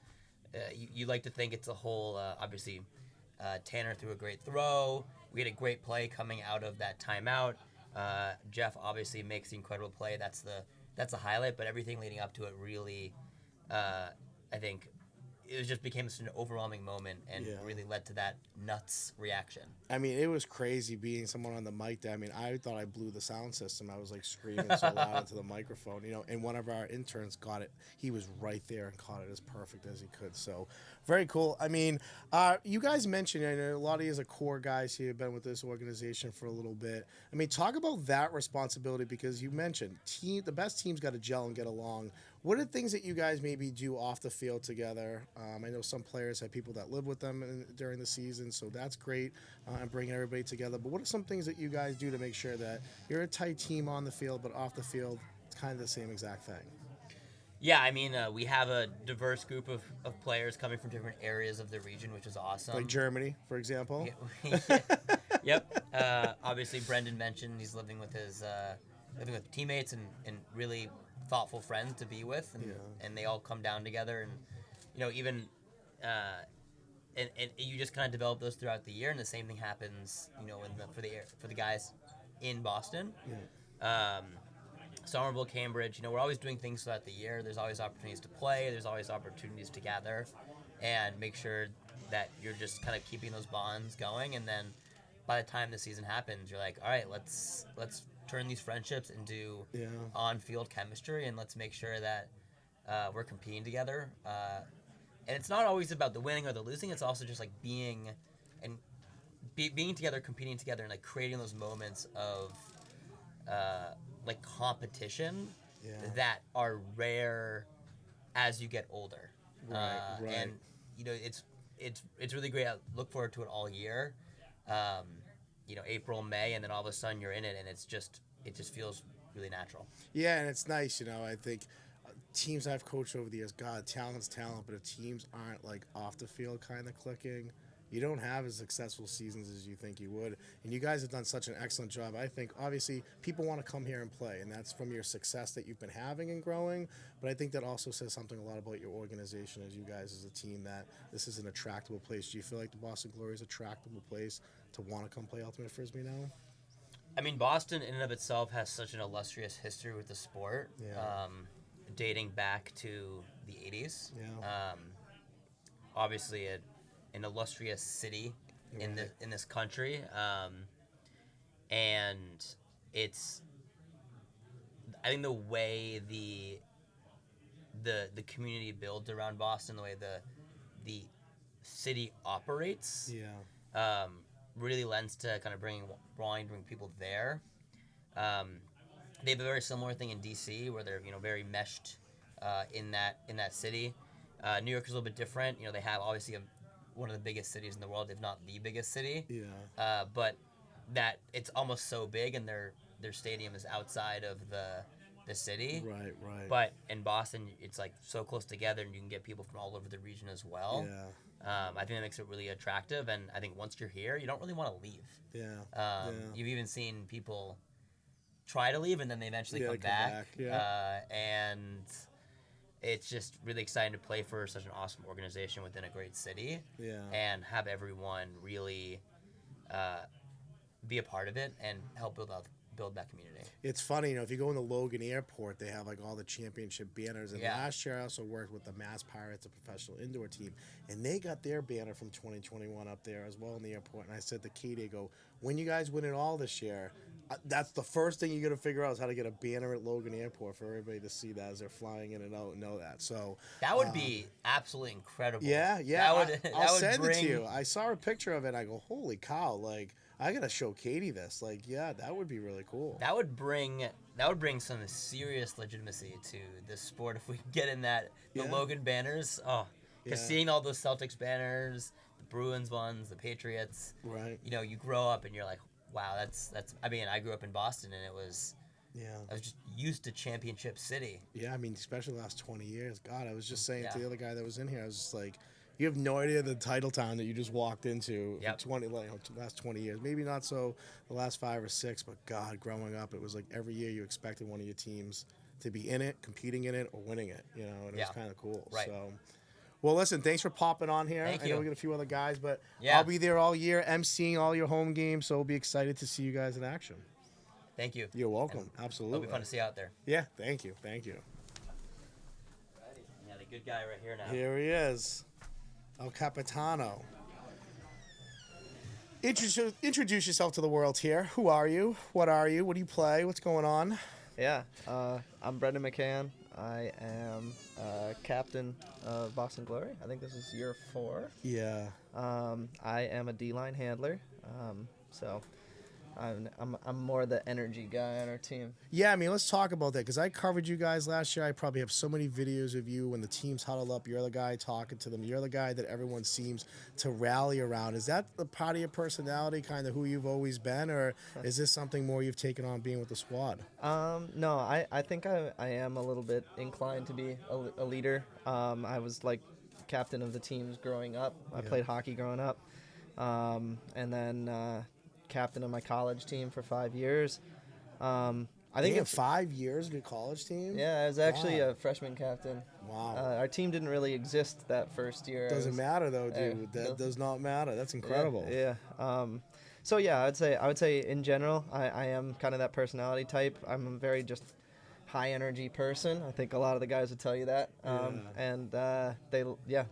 you like to think it's a whole obviously. Tanner threw a great throw. We had a great play coming out of that timeout. Jeff obviously makes the incredible play. That's the highlight, but everything leading up to it really, I think, it just became such an overwhelming moment and Yeah. really led to that nuts reaction. I mean, it was crazy being someone on the mic there. I mean, I thought I blew the sound system. I was like screaming so loud into the microphone, and one of our interns got it. He was right there and caught it as perfect as he could. So very cool. I mean, you guys mentioned, I know a lot of you are core guys here, have been with this organization for a little bit. I mean, talk about that responsibility because you mentioned the best teams got to gel and get along. What are things that you guys maybe do off the field together? I know some players have people that live with them during the season, so that's great and bringing everybody together. But what are some things that you guys do to make sure that you're a tight team on the field, but off the field, it's kind of the same exact thing? Yeah, I mean, we have a diverse group of players coming from different areas of the region, which is awesome. Like Germany, for example. Yep. Obviously, Brendan mentioned he's living with his teammates and really thoughtful friends to be with, and they all come down together, and even and you just kind of develop those throughout the year, and the same thing happens for the guys in Boston. Somerville, Cambridge, we're always doing things throughout the year. There's always opportunities to play. There's always opportunities to gather and make sure that you're just kind of keeping those bonds going. And then by the time the season happens, you're like, all right, let's turn these friendships into on-field chemistry, and let's make sure that we're competing together. And it's not always about the winning or the losing. It's also just like being together, competing together, and like creating those moments of like competition that are rare as you get older. Right. And it's really great. I look forward to it all year. April, May, and then all of a sudden you're in it, and it just feels really natural. Yeah, and it's nice, I think teams I've coached over the years, God, talent's talent, but if teams aren't like off the field kind of clicking, you don't have as successful seasons as you think you would. And you guys have done such an excellent job. I think, obviously, people want to come here and play, and that's from your success that you've been having and growing. But I think that also says something a lot about your organization as you guys as a team, that this is an attractable place. Do you feel like the Boston Glory is an attractable place to want to come play Ultimate Frisbee now? I mean, Boston in and of itself has such an illustrious history with the sport, dating back to the 80s. Yeah. Obviously, an illustrious city in this country, and it's, I think, the way the community builds around Boston, the way the city operates, really lends to kind of wanting to bring people there. They have a very similar thing in DC, where they're very meshed in that city. New York is a little bit different. They have obviously one of the biggest cities in the world, if not the biggest city. Yeah. But that it's almost so big, and their stadium is outside of the city. Right. But in Boston, it's like so close together, and you can get people from all over the region as well. Yeah. I think that makes it really attractive, and I think once you're here, you don't really want to leave. Yeah. You've even seen people try to leave, and then they eventually come back. Yeah. And it's just really exciting to play for such an awesome organization within a great city. Yeah. And have everyone really be a part of it and help build that community. It's funny, if you go into Logan Airport, they have like all the championship banners. And last year I also worked with the Mass Pirates, a professional indoor team, and they got their banner from 2021 up there as well in the airport. And I said to Katie, I go, when you guys win it all this year, that's the first thing you're going to figure out is how to get a banner at Logan Airport for everybody to see that as they're flying in and out and know that. So that would be absolutely incredible. Yeah. I'll send it to you. I saw a picture of it. And I go, holy cow! Like, I gotta show Katie this. Like, yeah, that would be really cool. That would bring some serious legitimacy to this sport if we get in the Logan banners. Oh, because seeing all those Celtics banners, the Bruins ones, the Patriots. Right. You grow up and you're like, wow, that's. I mean, I grew up in Boston, and it was. Yeah. I was just used to championship city. Yeah, I mean, especially the last 20 years. God, I was just saying to the other guy that was in here, I was just like, you have no idea the title town that you just walked into for last 20 years. Maybe not so the last 5 or 6, but God, growing up, it was like every year you expected one of your teams to be in it, competing in it, or winning it, and it was kind of cool. Right. So, well, listen, thanks for popping on here. Thank I know you. we got a few other guys, but I'll be there all year, emceeing all your home games, so we'll be excited to see you guys in action. Thank you. You're welcome. And Absolutely. It'll be fun to see you out there. Yeah, thank you. Thank you. Yeah, the good guy right here now. Here he is, El Capitano. Introduce yourself to the world here. Who are you? What are you? What do you play? What's going on? Yeah, I'm Brendan McCann. I am captain of Boston Glory. I think this is year 4. Yeah. I am a D-line handler, so I'm more the energy guy on our team. Yeah, I mean, let's talk about that because I covered you guys last year. I probably have so many videos of you when the team's huddled up. You're the guy talking to them. You're the guy that everyone seems to rally around. Is that the part of your personality, kind of who you've always been, or is this something more you've taken on being with the squad? No, I think I am a little bit inclined to be a leader. I was like captain of the teams growing up. I played hockey growing up, and then captain of my college team for 5 years. I think it's 5 years in your college team. Yeah, I was actually Wow. a freshman captain. Wow. Our team didn't really exist that first year. Doesn't matter though, Hey, dude. That no. does not matter. That's incredible. Yeah. So yeah, I would say in general, I am kind of that personality type. I'm a very just high energy person. I think a lot of the guys would tell you that. And they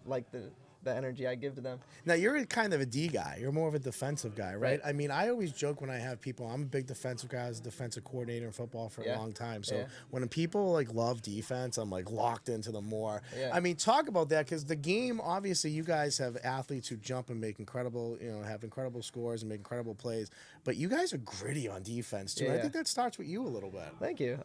like the energy I give to them. Now you're kind of a D guy. You're more of a defensive guy, right? Right. I mean, I always joke when I have people. I'm a big defensive guy. I was a defensive coordinator in football for a Yeah. long time. So Yeah. when people like love defense, I'm like locked into them more. Yeah. I mean, talk about that because the game. Obviously, you guys have athletes who jump and make incredible, have incredible scores and make incredible plays. But you guys are gritty on defense too. And I Yeah. think that starts with you a little bit. Thank you.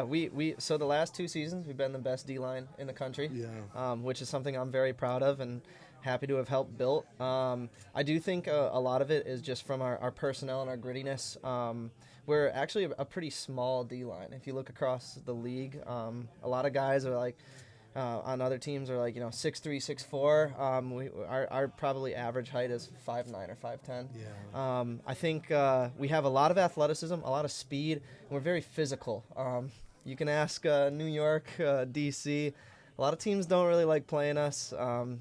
We so the last 2 seasons we've been the best D line in the country. Yeah. Which is something I'm very proud of and happy to have helped build. I do think a lot of it is just from our personnel and our grittiness. We're actually a pretty small D line. If you look across the league, a lot of guys are like on other teams are like 6'3", 6'4". Our probably average height is 5'9" or 5'10". Yeah. I think we have a lot of athleticism, a lot of speed, and we're very physical. You can ask New York, DC. A lot of teams don't really like playing us.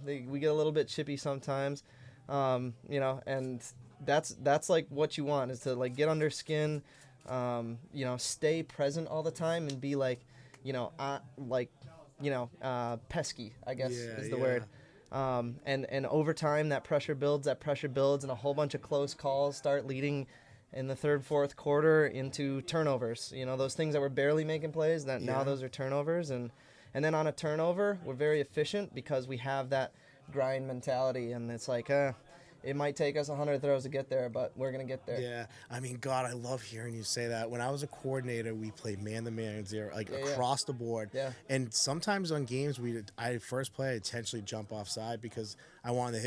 We get a little bit chippy sometimes, and that's like what you want is to like get under skin, stay present all the time and be like, pesky, I guess is the word. And over time that pressure builds, and a whole bunch of close calls start leading in the third, fourth quarter into turnovers. Those things that were barely making plays, that now those are turnovers. And then on a turnover, we're very efficient because we have that grind mentality. And it's like, it might take us 100 throws to get there, but we're going to get there. Yeah, I mean, God, I love hearing you say that. When I was a coordinator, we played man-to-man, zero, across the board. Yeah. And sometimes on games, I first play, I intentionally jump offside because I wanted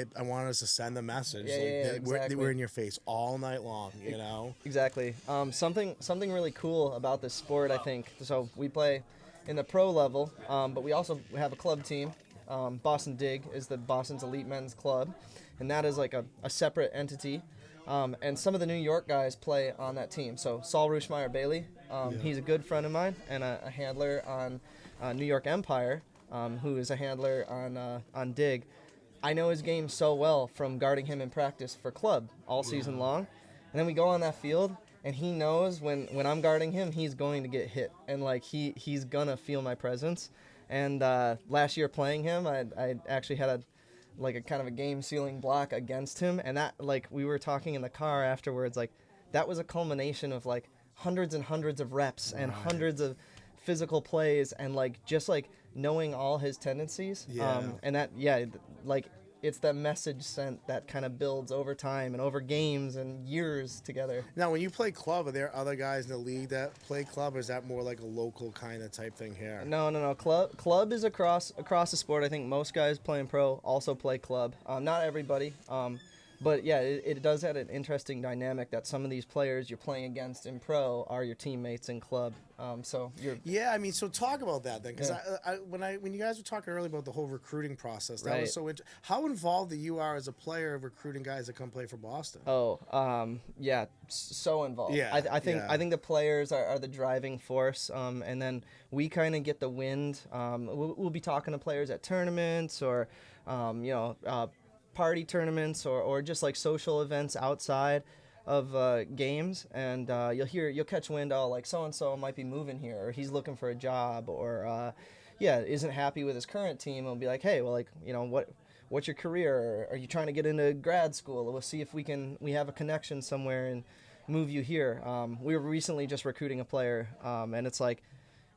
us to send the message. Exactly. We're in your face all night long, Exactly. Something really cool about this sport, I think. So we play in the pro level, but we also have a club team. Boston Dig is the Boston's elite men's club, and that is like a separate entity. And some of the New York guys play on that team. So Saul Rushmeyer Bailey, he's a good friend of mine and a handler on New York Empire, who is a handler on Dig. I know his game so well from guarding him in practice for club all season long. And then we go on that field, and he knows when I'm guarding him, he's going to get hit. And, like, he's going to feel my presence. And last year playing him, I actually had a kind of a game-sealing block against him. And that, like, we were talking in the car afterwards, like, that was a culmination of, like, hundreds and hundreds of reps and hundreds of physical plays and, like, just, like, knowing all his tendencies. And that, like, it's that message sent that kind of builds over time and over games and years together. Now, when you play club, are there other guys in the league that play club, or is that more like a local kind of type thing here? No. Club is across the sport. I think most guys playing pro also play club. Not everybody. But yeah, it does have an interesting dynamic that some of these players you're playing against in pro are your teammates in club. So you're So talk about that then, because when you guys were talking earlier about the whole recruiting process, that was so how involved that you are as a player of recruiting guys that come play for Boston? So involved. Yeah, I think the players are the driving force, and then we kind of get the wind. We'll be talking to players at tournaments or party tournaments or just like social events outside. games, and you'll catch wind, oh, like so and so might be moving here, or he's looking for a job, or isn't happy with his current team. We'll be like, hey, well, like, what's your career? Are you trying to get into grad school? We'll see if we have a connection somewhere and move you here. We were recently just recruiting a player, and it's like,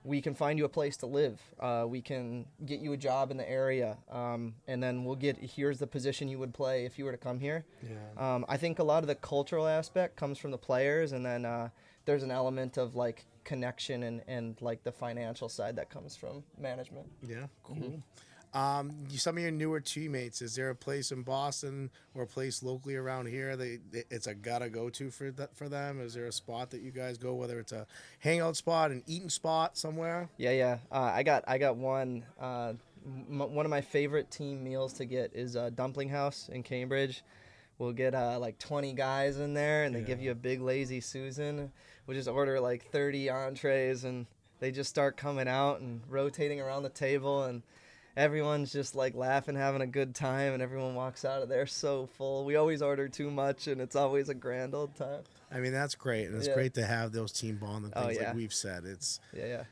we can find you a place to live. We can get you a job in the area, and then here's the position you would play if you were to come here. Yeah. I think a lot of the cultural aspect comes from the players, and then there's an element of like connection and like the financial side that comes from management. Yeah, cool. Some of your newer teammates, is there a place in Boston or a place locally around here it's a gotta go to for them? Is there a spot that you guys go, whether it's a hangout spot, an eating spot somewhere? Yeah. I got one. One of my favorite team meals to get is Dumpling House in Cambridge. We'll get like 20 guys in there, and they give you a big lazy Susan. We'll just order like 30 entrees, and they just start coming out and rotating around the table, and everyone's just like laughing, having a good time, and everyone walks out of there so full. We always order too much, and it's always a grand old time. I mean, that's great, and it's great to have those team bonding things like we've said.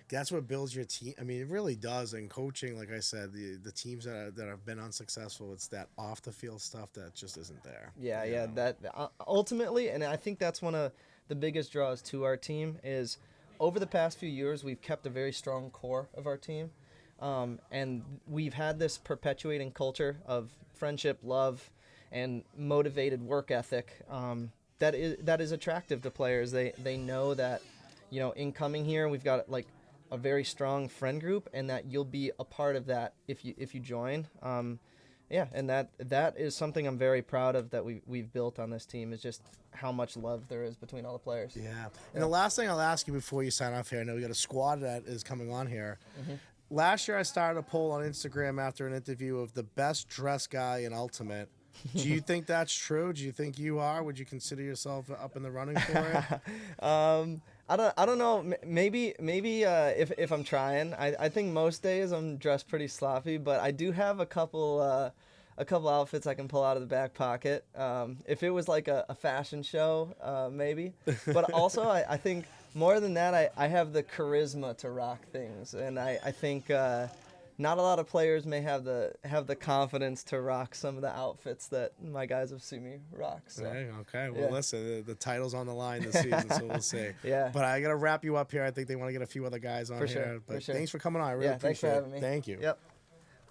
That's what builds your team. I mean, it really does. And coaching, like I said, the teams that have been unsuccessful, it's that off the field stuff that just isn't there. Yeah. That ultimately, and I think that's one of the biggest draws to our team is over the past few years, we've kept a very strong core of our team. And we've had this perpetuating culture of friendship, love, and motivated work ethic that is attractive to players. They know that, in coming here, we've got like a very strong friend group, and that you'll be a part of that if you join. And that is something I'm very proud of that we've built on this team, is just how much love there is between all the players. Yeah. And the last thing I'll ask you before you sign off here, I know we got a squad that is coming on here. Mm-hmm. Last year, I started a poll on Instagram after an interview of the best dressed guy in Ultimate. Do you think that's true? Do you think you are? Would you consider yourself up in the running for it? I don't know. Maybe if I'm trying, I think most days I'm dressed pretty sloppy, but I do have a couple outfits I can pull out of the back pocket. If it was like a fashion show, maybe. But also, I think more than that, I have the charisma to rock things, and I think not a lot of players may have the confidence to rock some of the outfits that my guys have seen me rock. So. Okay. Well, listen, the title's on the line this season, so we'll see. Yeah. But I got to wrap you up here. I think they want to get a few other guys on here. But thanks for coming on. I really appreciate thanks for having me. Thank you. Yep.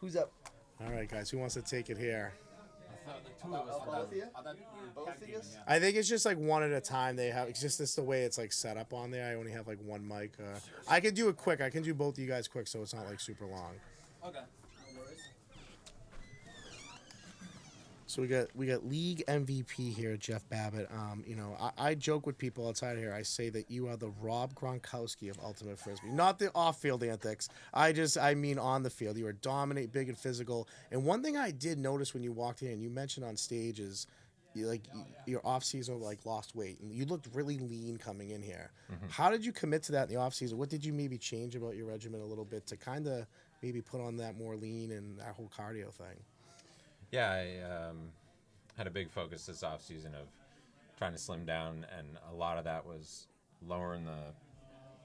Who's up? All right, guys. Who wants to take it here? Both of you? Both of you? I think it's just like one at a time. It's just the way it's like set up on there. I only have like one mic. I can do it quick. I can do both of you guys quick, so it's not like super long. Okay. No worries. So we got league MVP here, Jeff Babbitt. I joke with people outside here. I say that you are the Rob Gronkowski of Ultimate Frisbee. Not the off-field antics. I mean on the field. You are dominant, big and physical. And one thing I did notice when you walked in, you mentioned on stage is your off season lost weight, and you looked really lean coming in here. Mm-hmm. How did you commit to that in the off season? What did you maybe change about your regimen a little bit to kind of maybe put on that more lean and that whole cardio thing? Yeah, I had a big focus this off season of trying to slim down, and a lot of that was lowering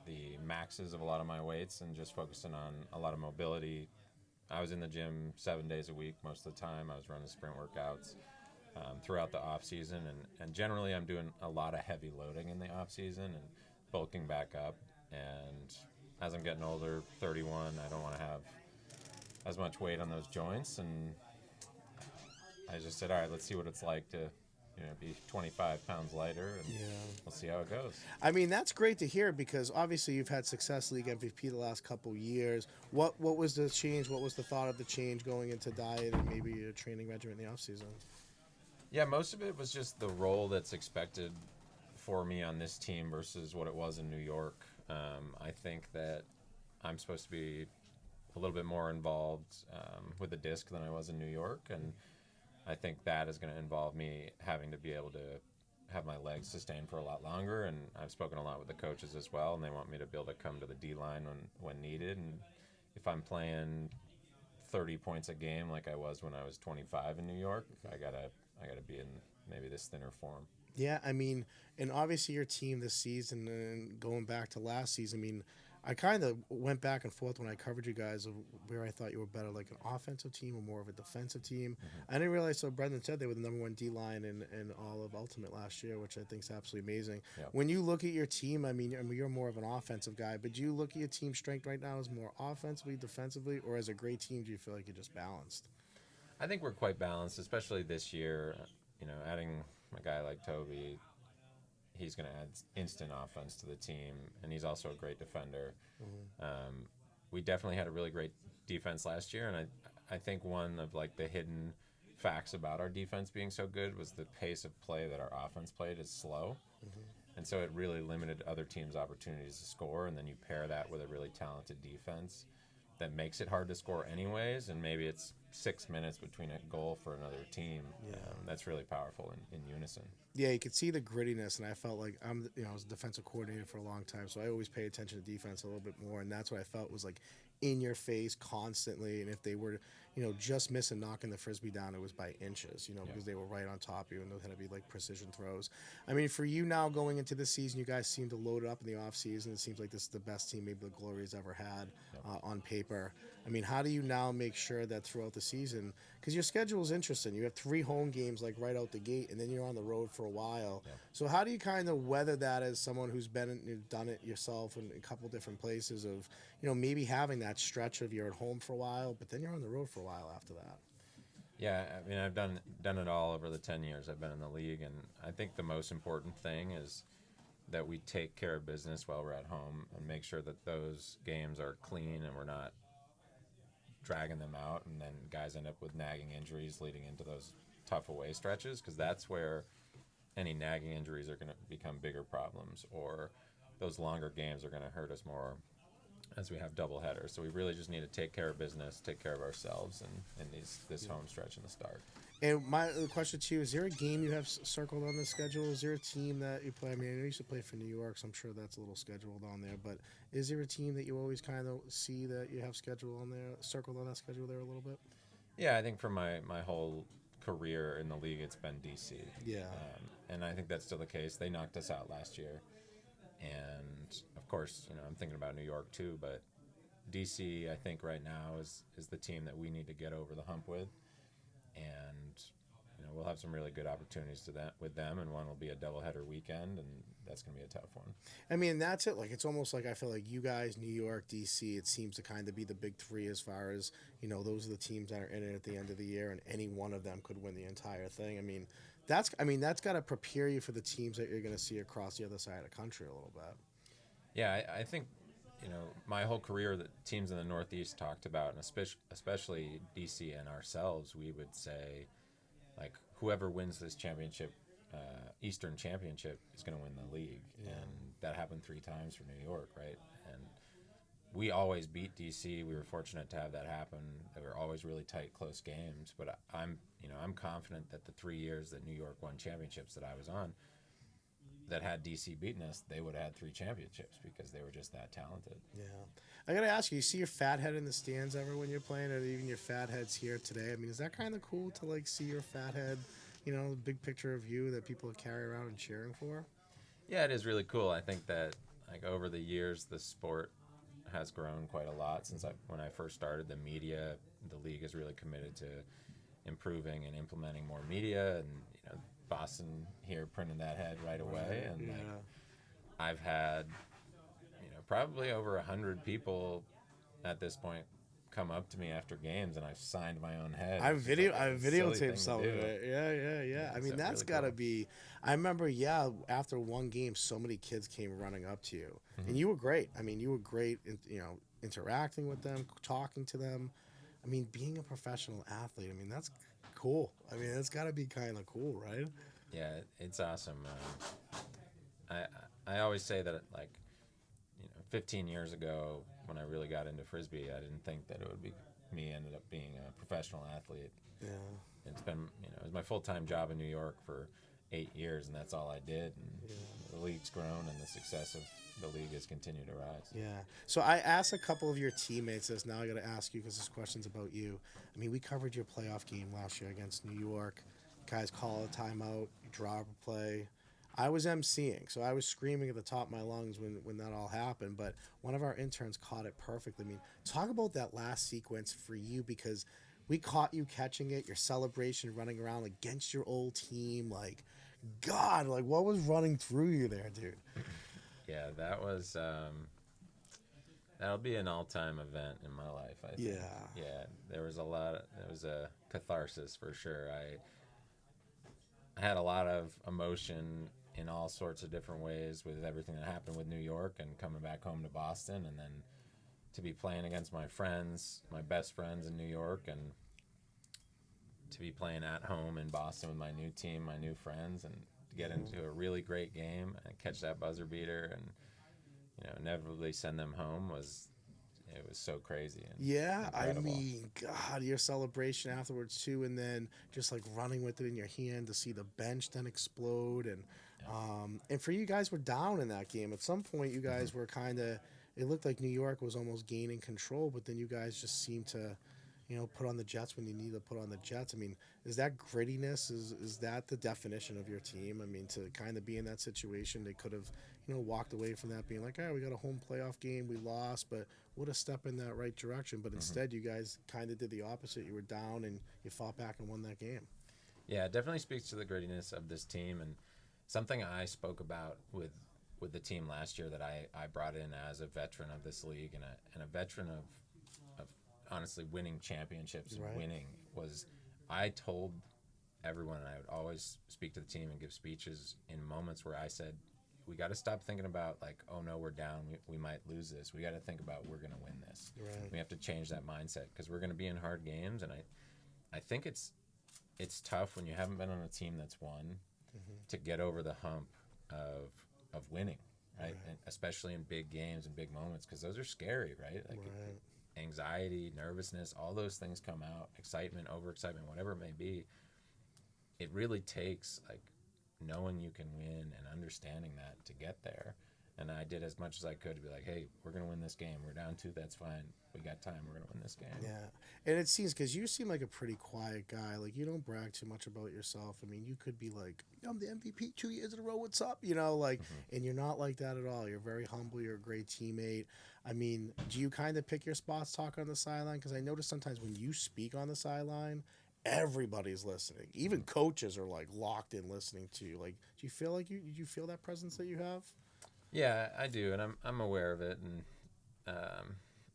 the maxes of a lot of my weights and just focusing on a lot of mobility. I was in the gym 7 days a week most of the time. I was running sprint workouts throughout the off season, and generally I'm doing a lot of heavy loading in the off season and bulking back up. And as I'm getting older, 31, I don't want to have as much weight on those joints, and I just said, all right, let's see what it's like to be 25 pounds lighter, and we'll see how it goes. I mean, that's great to hear, because obviously you've had success league MVP the last couple years. What was the change? What was the thought of the change going into diet and maybe a training regimen in the off season? Yeah, most of it was just the role that's expected for me on this team versus what it was in New York. I think that I'm supposed to be a little bit more involved with the disc than I was in New York, and I think that is going to involve me having to be able to have my legs sustained for a lot longer. And I've spoken a lot with the coaches as well, and they want me to be able to come to the D-line when needed. And if I'm playing 30 points a game like I was when I was 25 in New York, I gotta be in maybe this thinner form. Yeah, I mean, and obviously your team this season and going back to last season, I mean, I kind of went back and forth when I covered you guys of where I thought you were better, like an offensive team or more of a defensive team. I didn't realize, so Brendan said they were the number one D line in all of Ultimate last year, which I think is absolutely amazing. Yep. When you look at your team, I mean, you're more of an offensive guy, but do you look at your team strength right now as more offensively, defensively, or as a great team, do you feel like you're just balanced? I think we're quite balanced, especially this year. You know, adding a guy like Toby, he's going to add instant offense to the team, and he's also a great defender. We definitely had a really great defense last year, and I think one of like the hidden facts about our defense being so good was the pace of play that our offense played is slow. And so it really limited other teams' opportunities to score, and then you pair that with a really talented defense that makes it hard to score anyways, and maybe it's 6 minutes between a goal for another team. That's really powerful in unison. Yeah, you could see the grittiness, and I felt like I was a defensive coordinator for a long time, so I always pay attention to defense a little bit more, and that's what I felt was like in your face constantly. And if they were, just missing knocking the frisbee down, it was by inches, because they were right on top of you, and those had to be like precision throws. I mean, for you now going into this season, you guys seem to load it up in the off season. It seems like this is the best team maybe the Glory has ever had on paper. I mean, how do you now make sure that throughout the season, because your schedule is interesting, you have 3 home games like right out the gate, and then you're on the road for a while. So how do you kind of weather that as someone who's done it yourself in a couple different places of, maybe having that stretch of you're at home for a while, but then you're on the road for a while after that? Yeah, I mean, I've done it all over the 10 years I've been in the league, and I think the most important thing is that we take care of business while we're at home and make sure that those games are clean and we're not dragging them out, and then guys end up with nagging injuries leading into those tough away stretches, because that's where any nagging injuries are going to become bigger problems, or those longer games are going to hurt us more as we have double headers. So we really just need to take care of business, take care of ourselves in this home stretch in the start. And my question to you, is there a game you have circled on the schedule? Is there a team that you play? I mean, I know you used to play for New York, so I'm sure that's a little scheduled on there, but is there a team that you always kind of see that you have scheduled on there, circled on that schedule there a little bit? Yeah, I think for my whole career in the league, it's been DC. Yeah. And I think that's still the case. They knocked us out last year. And, of course, I'm thinking about New York too, but DC, I think right now is the team that we need to get over the hump with. And, we'll have some really good opportunities with them, and one will be a doubleheader weekend, and that's going to be a tough one. I mean, that's it. Like, it's almost like I feel like you guys, New York, DC, it seems to kind of be the big three as far as, those are the teams that are in it at the end of the year, and any one of them could win the entire thing. I mean, that's got to prepare you for the teams that you're going to see across the other side of the country a little bit. Yeah, I think, my whole career, the teams in the Northeast talked about, and especially DC and ourselves, we would say, like, whoever wins this championship, Eastern Championship, is going to win the league. Yeah. And that happened 3 times for New York, right? And we always beat DC. We were fortunate to have that happen. They were always really tight, close games. But I'm confident that the 3 years that New York won championships that I was on, that had DC beaten us, they would have had 3 championships because they were just that talented. Yeah. I got to ask you see your fat head in the stands ever when you're playing, or even your fat heads here today? I mean, is that kind of cool to, like, see your fat head, the big picture of you that people carry around and cheering for? Yeah, it is really cool. I think that, like, over the years, the sport has grown quite a lot since when I first started. The media, the league is really committed to improving and implementing more media, and, Boston here printed that head right away, and yeah. like, I've had probably over 100 people at this point come up to me after games, and I've signed my own head. I videotaped some of it. Yeah. I mean, that's really got to be. I remember, after one game, so many kids came running up to you, and you were great. I mean, you were great, interacting with them, talking to them. I mean, being a professional athlete, I mean, that's cool. I mean, it's got to be kind of cool, right? Yeah, it's awesome. I always say that, like, 15 years ago, when I really got into Frisbee, I didn't think that it would be me ended up being a professional athlete. Yeah. It's been, it was my full-time job in New York for 8 years, and that's all I did. And the league's grown, and the success of the league has continued to rise. Yeah. So I asked a couple of your teammates this. Now I got to ask you, because this question's about you. I mean, we covered your playoff game last year against New York. Guys call a timeout, you draw a play. I was emceeing, so I was screaming at the top of my lungs when that all happened. But one of our interns caught it perfectly. I mean, talk about that last sequence for you, because we caught you catching it, your celebration, running around against your old team. Like, God, like what was running through you there, dude? Yeah, that was that'll be an all-time event in my life, I think. Yeah, there was a catharsis for sure. I had a lot of emotion in all sorts of different ways with everything that happened with New York and coming back home to Boston, and then to be playing against my friends, my best friends in New York, and to be playing at home in Boston with my new team, my new friends, and to get into a really great game and catch that buzzer beater and inevitably send them home was so crazy. And incredible. I mean, God, your celebration afterwards too, and then just like running with it in your hand to see the bench then explode, and for you guys were down in that game. At some point, you guys were kind of. It looked like New York was almost gaining control, but then you guys just seemed to, put on the Jets when you need to put on the Jets. I mean, is that grittiness? Is that the definition of your team? I mean, to kind of be in that situation, they could have, walked away from that being like, we got a home playoff game, we lost, but what a step in that right direction. But instead, you guys kind of did the opposite. You were down and you fought back and won that game. Yeah, it definitely speaks to the grittiness of this team, and something I spoke about with the team last year that I brought in as a veteran of this league and a veteran of honestly winning championships and winning was, I told everyone, and I would always speak to the team and give speeches in moments where I said, we got to stop thinking about like, oh no, we're down, we might lose this. We got to think about we're going to win this. Right. We have to change that mindset because we're going to be in hard games, and I think it's tough when you haven't been on a team that's won to get over the hump of winning, right? And especially in big games and big moments, because those are scary, right? Like anxiety, nervousness, all those things come out, excitement, overexcitement, whatever it may be. It really takes like knowing you can win and understanding that to get there. And I did as much as I could to be like, hey, we're going to win this game. We're down 2, that's fine. We got time. We're going to win this game. Yeah. And it seems, because you seem like a pretty quiet guy. Like, you don't brag too much about yourself. I mean, you could be like, I'm the MVP 2 years in a row. What's up? And you're not like that at all. You're very humble. You're a great teammate. I mean, do you kind of pick your spots talking on the sideline? Because I notice sometimes when you speak on the sideline, everybody's listening. Even coaches are like locked in listening to you. Like, do you feel like you feel that presence that you have? Yeah, I do, and I'm aware of it, and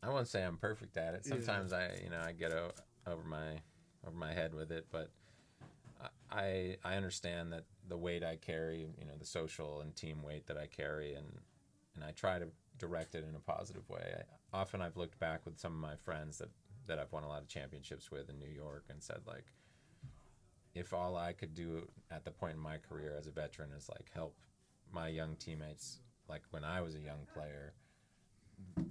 I won't say I'm perfect at it. Sometimes I get over my head with it, but I understand that the weight I carry, the social and team weight that I carry, and I try to direct it in a positive way. Often I've looked back with some of my friends that I've won a lot of championships with in New York and said, like, if all I could do at the point in my career as a veteran is like help my young teammates like when I was a young player,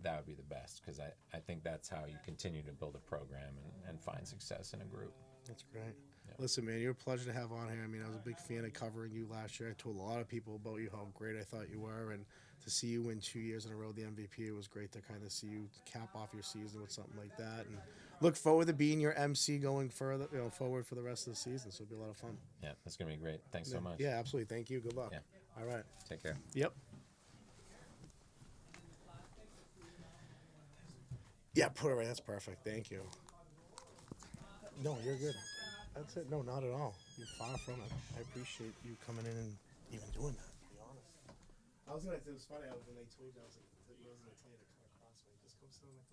that would be the best, because I think that's how you continue to build a program and find success in a group. That's great. Yeah. Listen, man, you're a pleasure to have on here. I mean, I was a big fan of covering you last year. I told a lot of people about you, how great I thought you were, and to see you win 2 years in a row the MVP, it was great to kind of see you cap off your season with something like that, and look forward to being your MC going further, forward for the rest of the season. So it'll be a lot of fun. Yeah, that's gonna be great. Thanks so much. Yeah, absolutely. Thank you. Good luck. Yeah. All right. Take care. Yep. Yeah, put it right. That's perfect. Thank you. No, you're good. That's it. No, not at all. You're far from it. I appreciate you coming in and even doing that, to be honest. It was funny when they told you, I was like, I wasn't going to tell you to cut across me. Just come sit on the